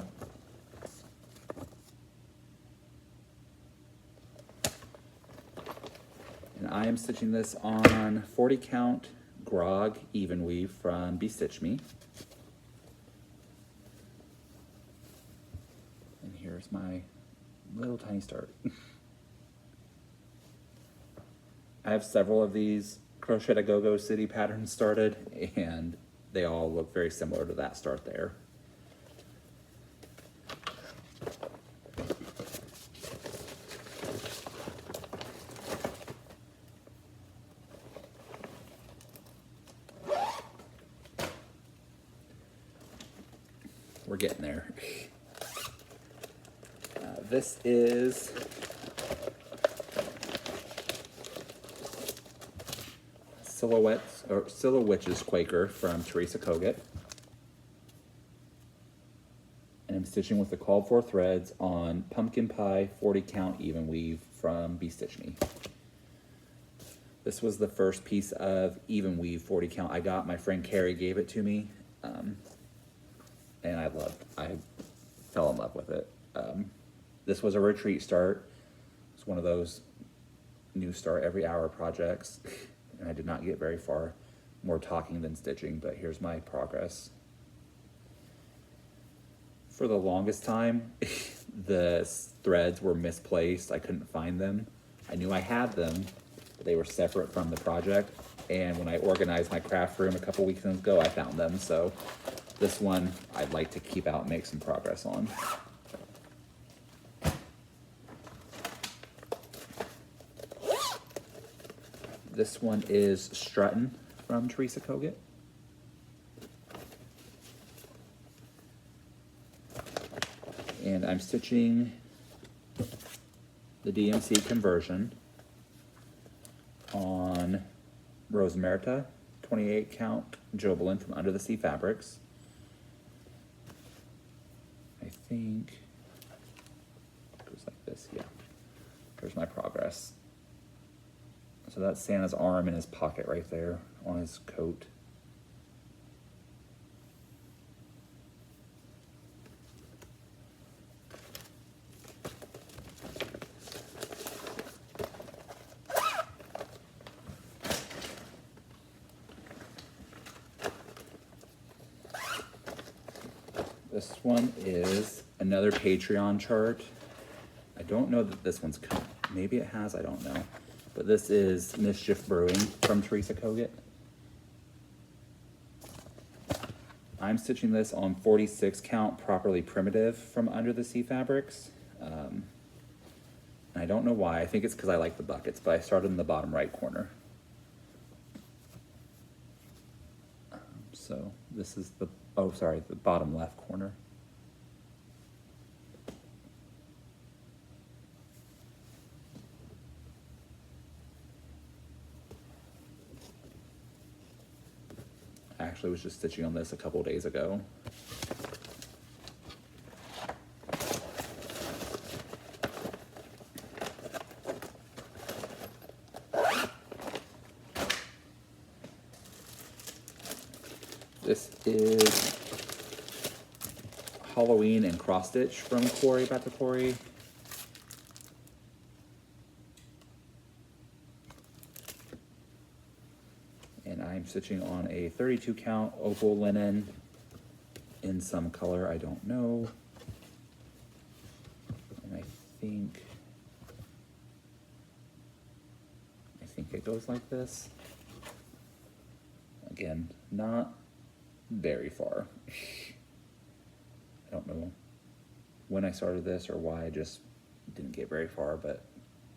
And I am stitching this on 40 count Grog Even Weave from Bestitch Me. And here's my little tiny start. I have several of these Crochet to Go-Go City patterns started, and they all look very similar to that start there. We're getting there. This is Silhouette's Quaker from Teresa Kogut. And I'm stitching with the called for threads on Pumpkin Pie 40 count even weave from Be Stitch Me. This was the first piece of even weave 40 count I got. My friend Carrie gave it to me. And I fell in love with it. This was a retreat start. It's one of those new start every hour projects. And I did not get very far, more talking than stitching, but here's my progress. For the longest time, the threads were misplaced. I couldn't find them. I knew I had them, but they were separate from the project. And when I organized my craft room a couple weeks ago, I found them. So this one I'd like to keep out and make some progress on. This one is Struttin' from Teresa Kogut. And I'm stitching the DMC conversion on Rosemerta 28 count Jobelin from Under the Sea Fabrics. I think it goes like this, yeah. There's my progress. So that's Santa's arm in his pocket right there on his coat. This one is another Patreon chart. I don't know that this one's come. Maybe it has, I don't know. But this is Mischief Brewing from Teresa Kogut. I'm stitching this on 46 count Properly Primitive from Under the Sea Fabrics. And I don't know why. I think it's because I like the buckets, but I started in the bottom right corner. So this is the, oh sorry, the bottom left corner. I actually was just stitching on this a couple days ago. This is Halloween and Cross Stitch from Corey Batakori. And I'm stitching on a 32 count opal linen in some color I don't know. And I think it goes like this. Again, not very far. I don't know when I started this or why I just didn't get very far, but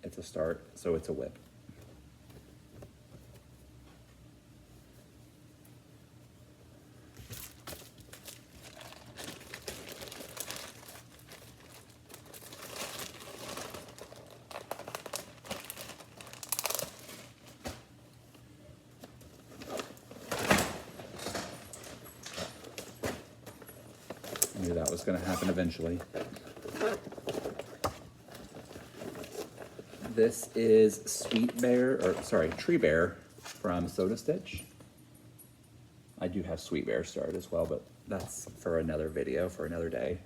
it's a start, so it's a WIP. I knew that was going to happen eventually. This is Tree Bear from Soda Stitch. I do have Sweet Bear started as well, but that's for another video, for another day.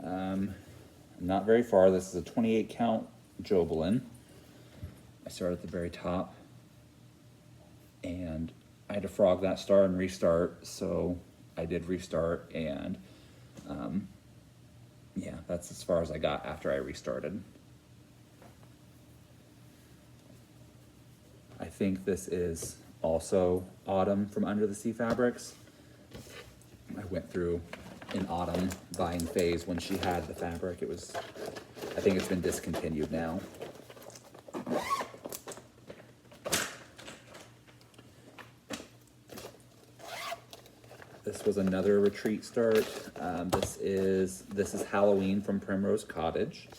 Not very far. This is a 28 count Jobelin. I started at the very top, and I had to frog that star and restart, so I did restart, and yeah, that's as far as I got after I restarted. think this is also Autumn from Under the Sea Fabrics. I went through an autumn buying phase when she had the fabric. It was, I think it's been discontinued now. This was another retreat start. This is Halloween from Primrose Cottage.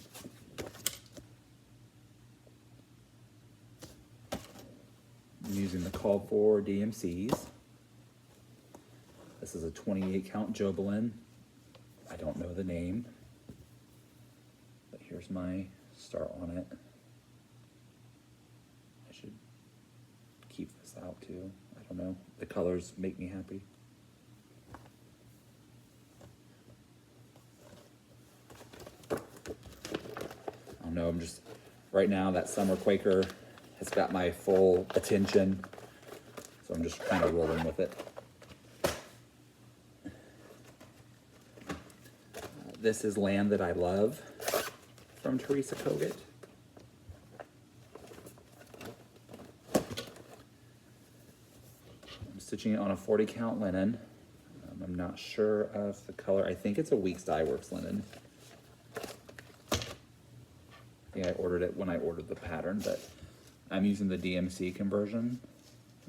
I'm using the called for DMCs. This is a 28 count Jobelin. I don't know the name, but here's my start on it. I should keep this out too. I don't know. The colors make me happy. I don't know, I'm just, right now that summer Quaker has got my full attention, so I'm just kind of rolling with it. This is Land That I Love from Teresa Kogut. I'm stitching it on a 40 count linen. I'm not sure of the color. I think it's a Weeks Dye Works linen. I think I ordered it when I ordered the pattern, but I'm using the DMC conversion.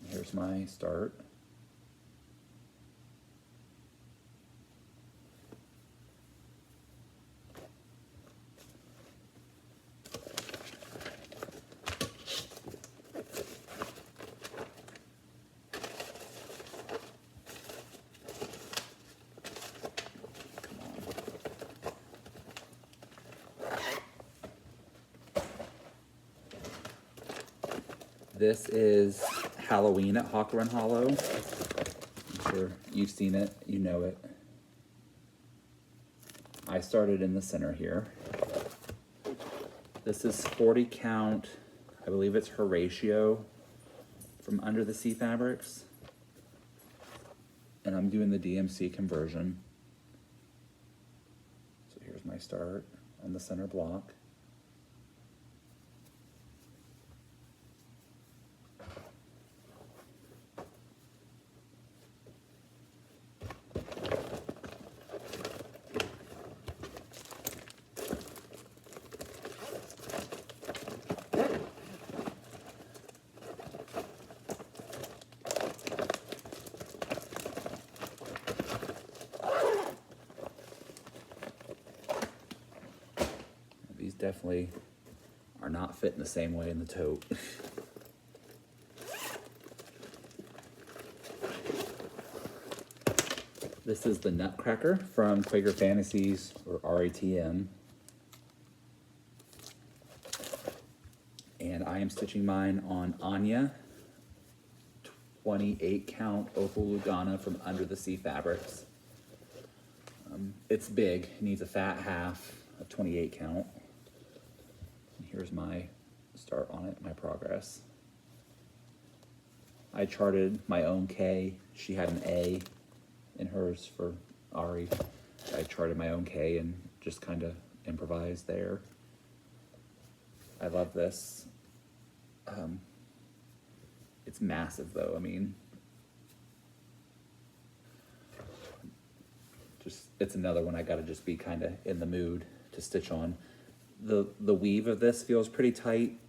Here's my start. This is Halloween at Hawk Run Hollow. I'm sure you've seen it, you know it. I started in the center here. This is 40 count, I believe it's Horatio from Under the Sea Fabrics. And I'm doing the DMC conversion. So here's my start on the center block. These definitely are not fitting the same way in the tote. This is the Nutcracker from Quaker Fantasies, or RATM. And I am stitching mine on Anya, 28 count Opal Lugana from Under the Sea Fabrics. It's big, it needs a fat half of 28 count. Here's my start on it, my progress. I charted my own K. She had an A in hers for Ari. I charted my own K and just kind of improvised there. I love this. It's massive though, I mean. It's another one I gotta just be kind of in the mood to stitch on. The weave of this feels pretty tight,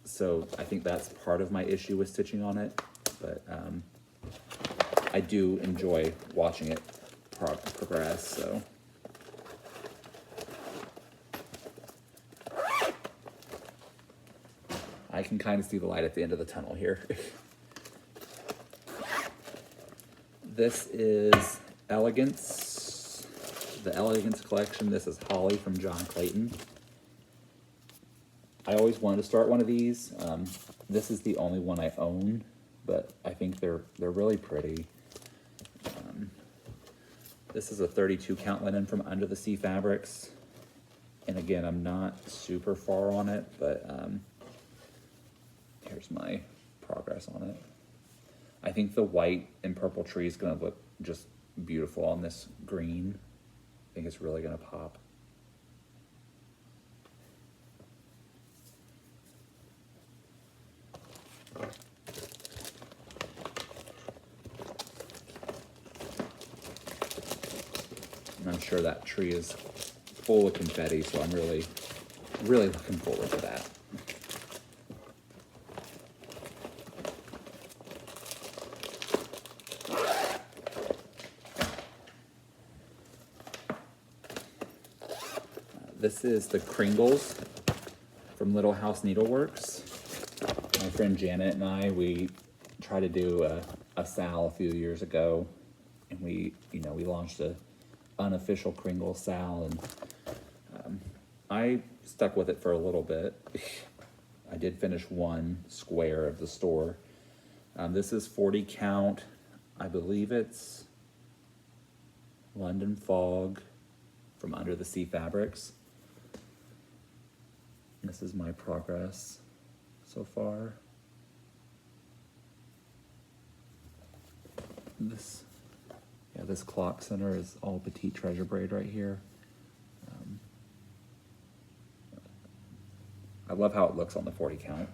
so I think that's part of my issue with stitching on it, but I do enjoy watching it progress, so. I can kind of see the light at the end of the tunnel here. This is Elegance, the Elegance collection. This is Holly from John Clayton. I always wanted to start one of these. This is the only one I own, but I think they're really pretty. This is a 32 count linen from Under the Sea Fabrics. And again, I'm not super far on it, but here's my progress on it. I think the white and purple tree is gonna look just beautiful on this green. I think it's really gonna pop. sure that tree is full of confetti, so I'm really, really looking forward to that. This is the Kringles from Little House Needleworks. My friend Janet and I, we tried to do a sal a few years ago, and we launched a unofficial Kringle sal, and I stuck with it for a little bit. I did finish one square of the store. This is 40 count. I believe it's London Fog from Under the Sea Fabrics. This is my progress so far. This clock center is all petite treasure braid right here. I love how it looks on the 40 count.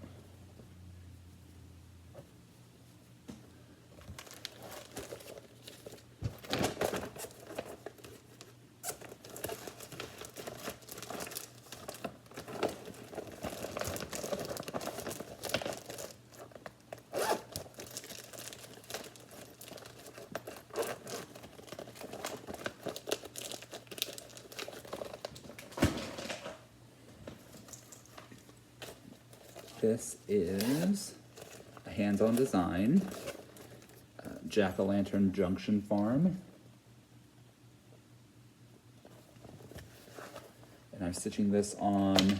This is a hands-on design, Jack-o'-lantern Junction Farm. And I'm stitching this on,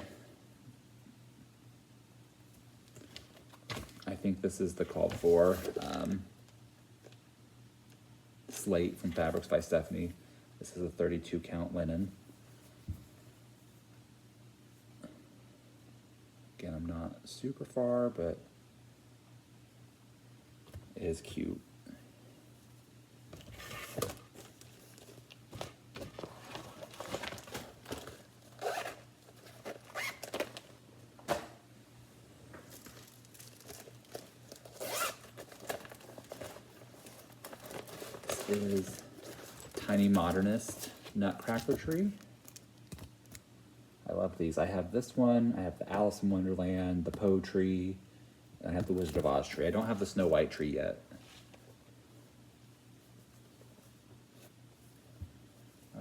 I think this is the called for, Slate from Fabrics by Stephanie. This is a 32 count linen. Again, I'm not super far, but it is cute. This is Tiny Modernist Nutcracker tree. I love these. I have this one, I have the Alice in Wonderland, the Poe tree, and I have the Wizard of Oz tree. I don't have the Snow White tree yet.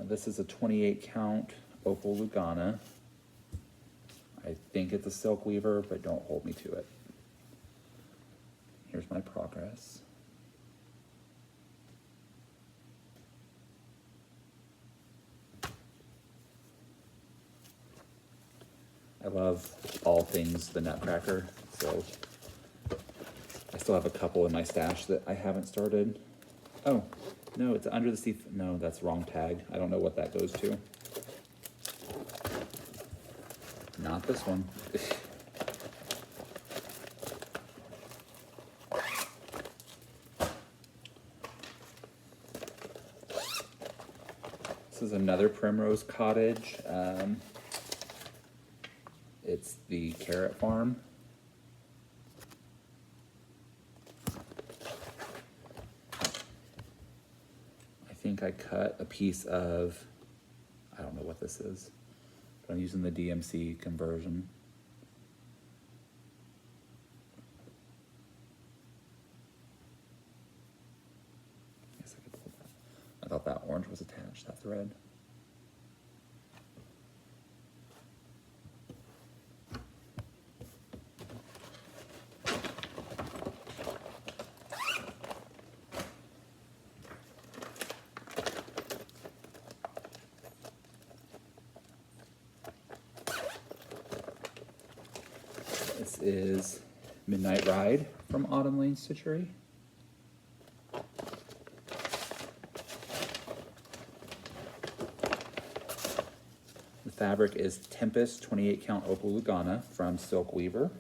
This is a 28 count Opal Lugana. I think it's a silk weaver, but don't hold me to it. Here's my progress. I love all things the Nutcracker, so I still have a couple in my stash that I haven't started. Oh, no, it's Under the Sea. No, that's wrong tag. I don't know what that goes to. Not this one. This is another Primrose Cottage. It's the Carrot Farm. I think I cut a piece of, I don't know what this is, but I'm using the DMC conversion. I guess I could pull that. I thought that orange was attached, that thread. This is Midnight Ride from Autumn Lane Stitchery. The fabric is Tempest 28 count Opal Lugana from Silk Weaver.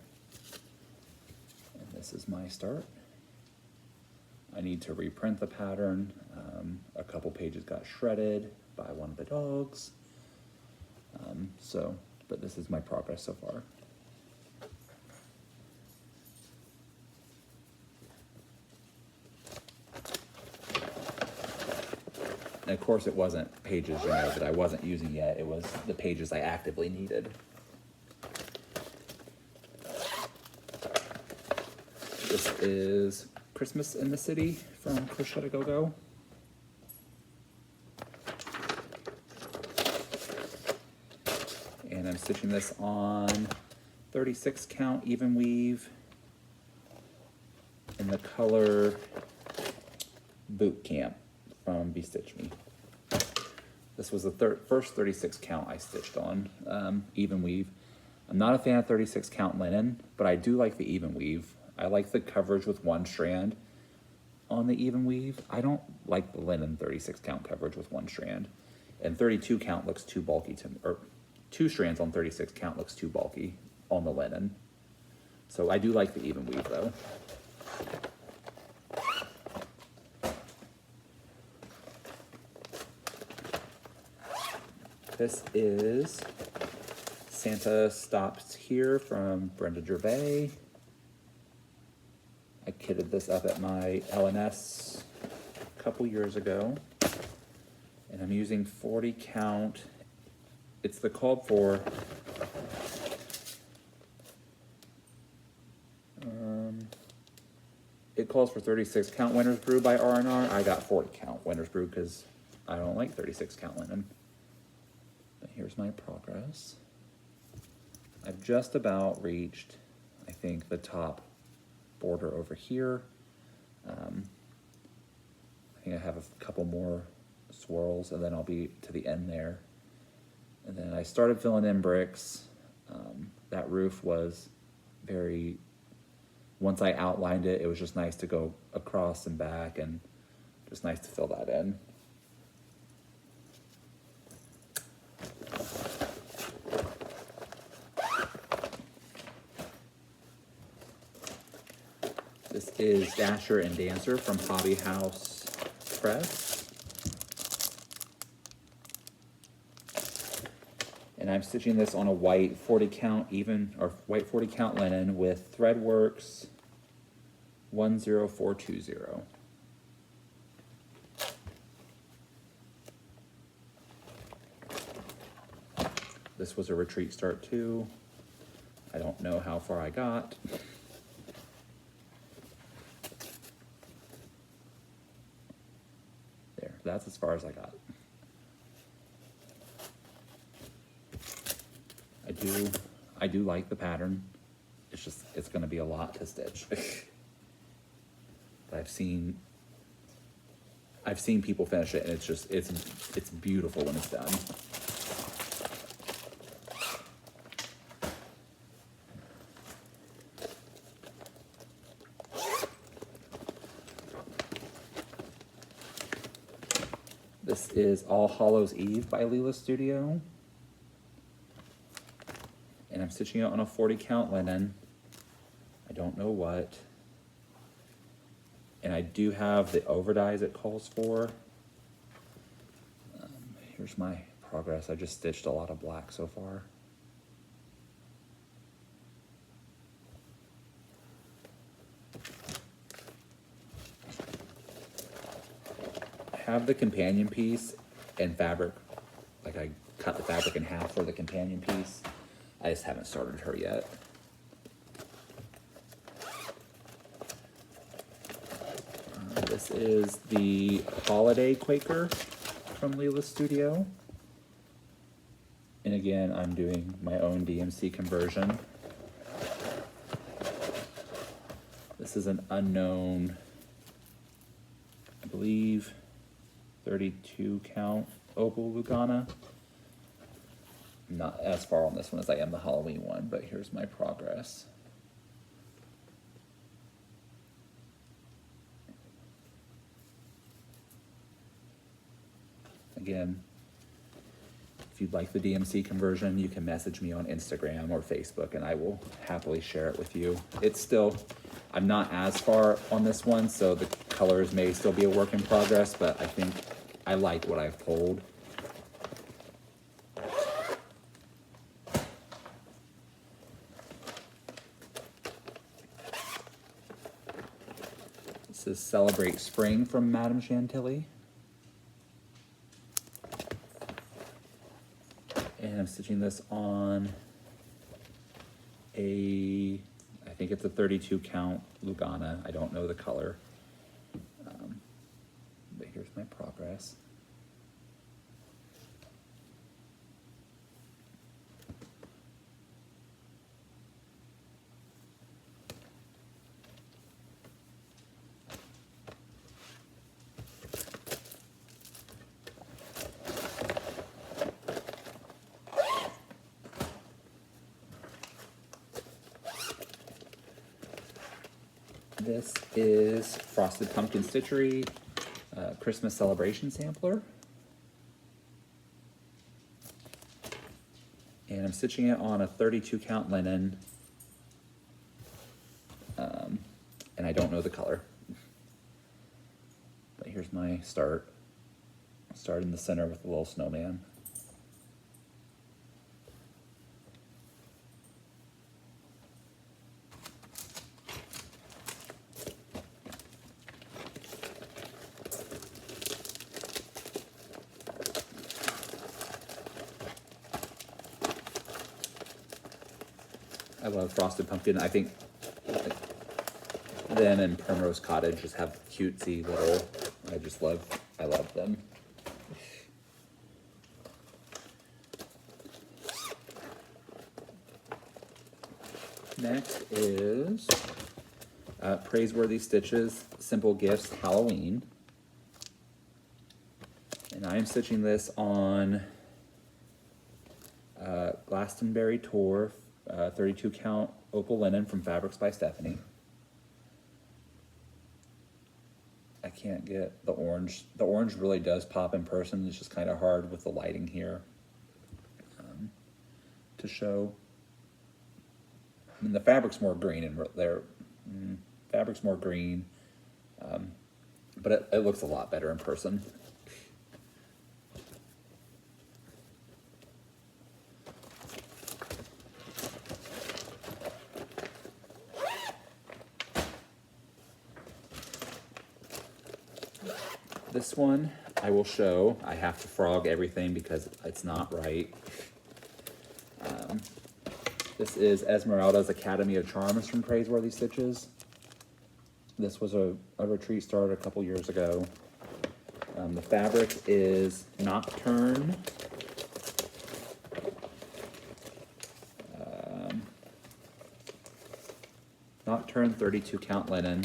And this is my start. I need to reprint the pattern. A couple pages got shredded by one of the dogs. But this is my progress so far. And of course it wasn't pages, you know, that I wasn't using yet. It was the pages I actively needed. This is Christmas in the City from Crochet to Go-Go. And I'm stitching this on 36 count even weave in the color Boot Camp from Be Stitch Me. This was the first 36 count I stitched on even weave. I'm not a fan of 36 count linen, but I do like the even weave. I like the coverage with one strand on the even weave. I don't like the linen 36 count coverage with one strand. And 32 count looks too bulky to me, or 2 strands on 36 count looks too bulky on the linen. So I do like the even weave though. This is Santa Stops Here from Brenda Gervais. I kitted this up at my LNS a couple years ago. And I'm using 40 count. It's the called for. It calls for 36 count Winter's Brew by R&R. I got 40 count Winter's Brew because I don't like 36 count linen. But here's my progress. I've just about reached, I think, the top border over here. I think I have a couple more swirls and then I'll be to the end there. And then I started filling in bricks. That roof was very, once I outlined it, it was just nice to go across and back and just nice to fill that in. This is Dasher and Dancer from Hobby House Press. And I'm stitching this on a white 40 count even, or white 40 count linen with Threadworks 10420. This was a retreat start too. I don't know how far I got. There, that's as far as I got. I do like the pattern. It's just, it's gonna be a lot to stitch. But I've seen people finish it and it's just, it's beautiful when it's done. This is All Hallows Eve by Leela Studio. And I'm stitching it on a 40 count linen. I don't know what. And I do have the overdyes it calls for. Here's my progress. I just stitched a lot of black so far. I have the companion piece and fabric. Like I cut the fabric in half for the companion piece. I just haven't started her yet. This is the Holiday Quaker from Leela Studio. And again, I'm doing my own DMC conversion. This is an unknown, I believe, 32 count Opal Lugana. Not as far on this one as I am the Halloween one, but here's my progress. Again, if you'd like the DMC conversion, you can message me on Instagram or Facebook and I will happily share it with you. It's still, I'm not as far on this one, so the colors may still be a work in progress, but I think I like what I've pulled. This is Celebrate Spring from Madame Chantilly. And I'm stitching this on I think it's a 32 count Lugana. I don't know the color. But here's my progress. This is Frosted Pumpkin Stitchery Christmas Celebration Sampler. And I'm stitching it on a 32 count linen. And I don't know the color. But here's my start. I'll start in the center with a little snowman. I love Frosted Pumpkin. I think them and Primrose Cottage just have cutesy little, I love them. Next is Praiseworthy Stitches Simple Gifts Halloween. And I am stitching this on Glastonbury Tour 32 count opal linen from Fabrics by Stephanie. I can't get the orange. The orange really does pop in person. It's just kind of hard with the lighting here to show. I mean, the fabric's more green and fabric's more green, but it looks a lot better in person. This one I will show. I have to frog everything because it's not right. This is Esmeralda's Academy of Charms from Praiseworthy Stitches. This was a retreat started a couple years ago. The fabric is Nocturne. Nocturne 32 count linen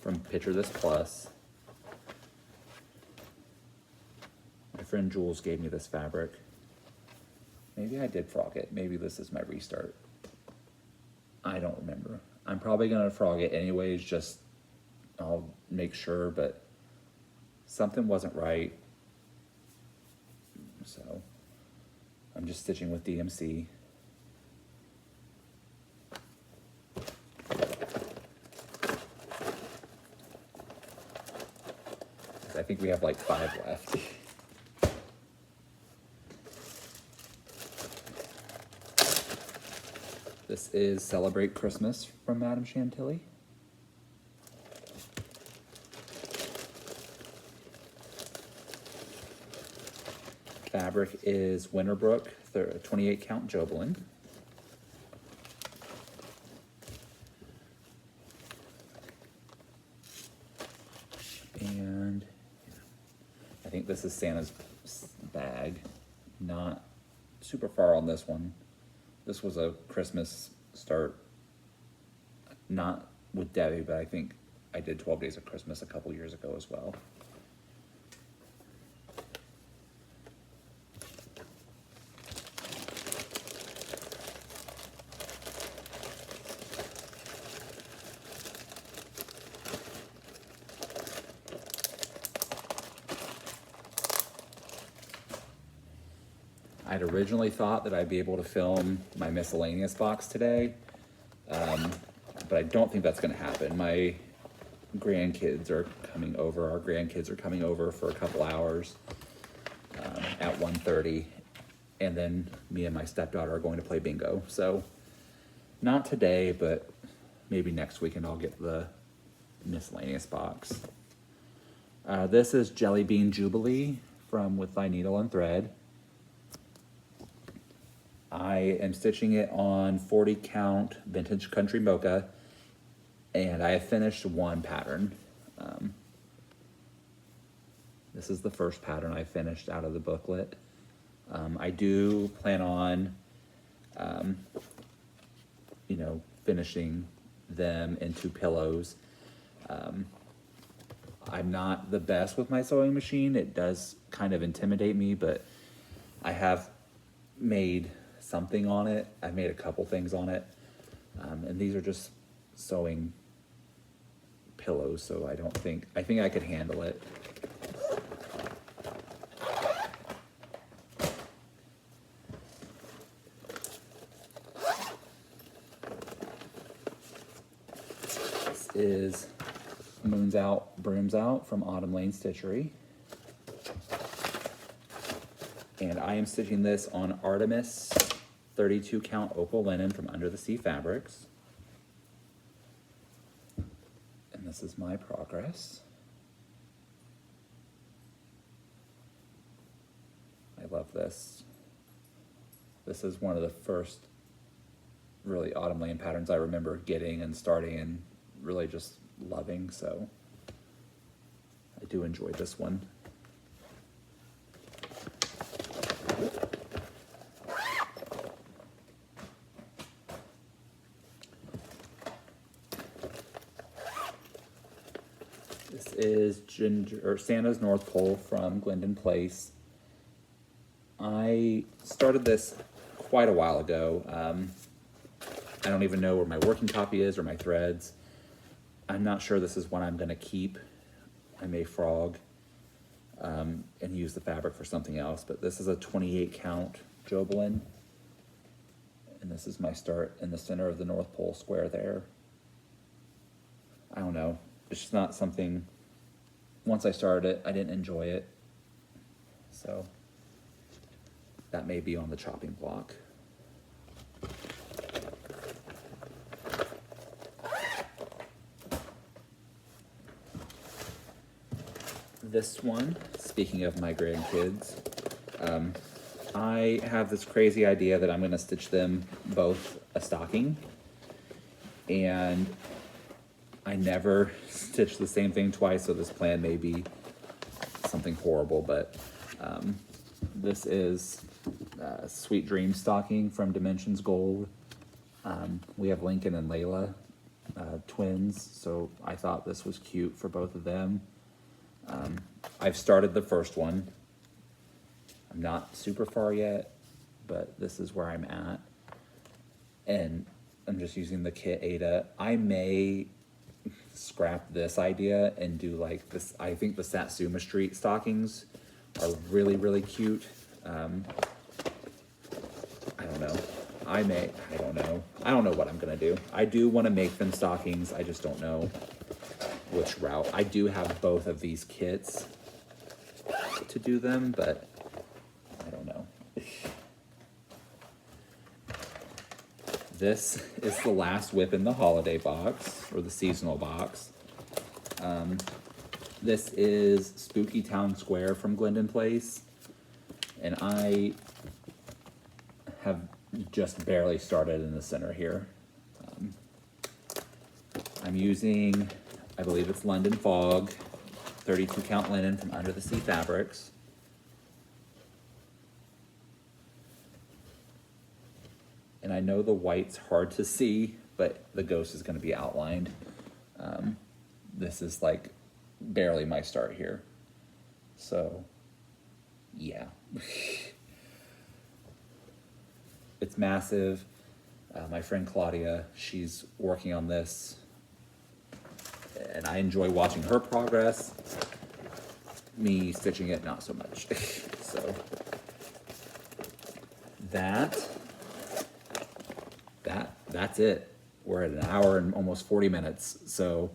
from Picture This Plus. My friend Jules gave me this fabric. Maybe I did frog it. Maybe this is my restart. I don't remember. I'm probably gonna frog it anyways, just I'll make sure, but something wasn't right. So I'm just stitching with DMC. I think we have like 5 left. This is Celebrate Christmas from Madame Chantilly. Fabric is Winterbrook 28 count Jobelin. And I think this is Santa's bag. Not super far on this one. This was a Christmas start, not with Debbie, but I think I did 12 Days of Christmas a couple years ago as well. I'd originally thought that I'd be able to film my miscellaneous box today, but I don't think that's going to happen. My grandkids are coming over. Our grandkids are coming over for a couple hours at 1:30, and then me and my stepdaughter are going to play bingo. So not today, but maybe next weekend I'll get the miscellaneous box. This is Jelly Bean Jubilee from With Thy Needle and Thread. I am stitching it on 40 count vintage country mocha, and I have finished one pattern. This is the first pattern I finished out of the booklet. I do plan on, you know, finishing them into pillows. I'm not the best with my sewing machine. It does kind of intimidate me, but I have made something on it. I've made a couple things on it. And these are just sewing pillows, so I think I could handle it. This is Moons Out, Brooms Out from Autumn Lane Stitchery. And I am stitching this on Artemis 32 count opal linen from Under the Sea Fabrics. And this is my progress. I love this. This is one of the first really Autumn Lane patterns I remember getting and starting and really just loving, so I do enjoy this one. This is Santa's North Pole from Glendon Place. I started this quite a while ago. I don't even know where my working copy is or my threads. I'm not sure this is one I'm going to keep. I may frog and use the fabric for something else, but this is a 28 count Jobelin. And this is my start in the center of the North Pole square there. I don't know. It's just not something, once I started it, I didn't enjoy it. So that may be on the chopping block. This one, speaking of my grandkids, I have this crazy idea that I'm going to stitch them both a stocking, and I never stitch the same thing twice, so this plan may be something horrible, but this is Sweet Dream stocking from Dimensions Gold. We have Lincoln and Layla, twins, so I thought this was cute for both of them. I've started the first one. I'm not super far yet, but this is where I'm at. And I'm just using the kit Ada. I may scrap this idea and do like this. I think the Satsuma Street stockings are really, really cute. I don't know. I don't know. I don't know what I'm gonna do. I do want to make them stockings. I just don't know which route. I do have both of these kits to do them, but I don't know. This is the last WIP in the holiday box, or the seasonal box. This is Spooky Town Square from Glendon Place, and I have just barely started in the center here. I'm using, I believe it's London Fog, 32 count linen from Under the Sea Fabrics. And I know the white's hard to see, but the ghost is going to be outlined. This is like barely my start here. So, yeah. It's massive. My friend Claudia, she's working on this, and I enjoy watching her progress. Me stitching it, not so much. So that's it. We're at an hour and almost 40 minutes. So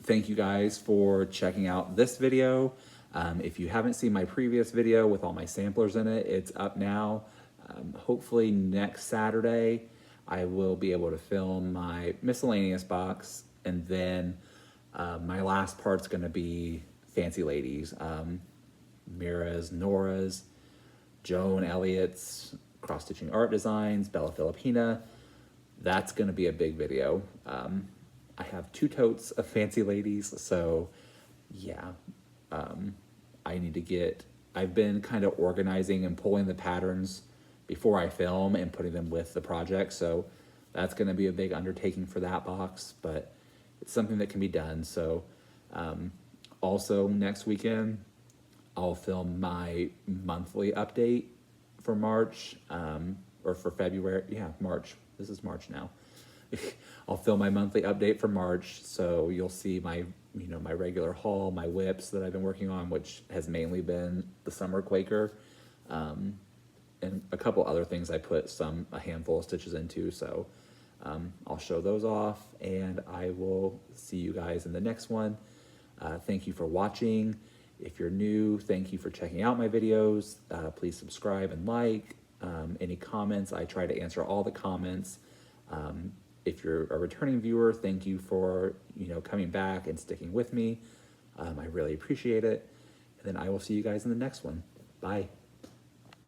thank you guys for checking out this video. If you haven't seen my previous video with all my samplers in it, it's up now. Hopefully next Saturday, I will be able to film my miscellaneous box, and then my last part's gonna be Fancy Ladies. Mira's, Nora's, Joan, Elliott's, cross-stitching art designs, Bella Filipina. That's gonna be a big video. I have 2 totes of Fancy Ladies, so yeah, I've been kind of organizing and pulling the patterns before I film and putting them with the project, so that's gonna be a big undertaking for that box, but it's something that can be done. So also next weekend, I'll film my monthly update for March, or for February. Yeah, March. This is March now. I'll film my monthly update for March, so you'll see my, my regular haul, my WIPs that I've been working on, which has mainly been the summer Quaker, and a couple other things I put a handful of stitches into. So I'll show those off, and I will see you guys in the next one. Thank you for watching. If you're new, thank you for checking out my videos. Please subscribe and like. Any comments, I try to answer all the comments. If you're a returning viewer, thank you for coming back and sticking with me. I really appreciate it. And then I will see you guys in the next one. Bye.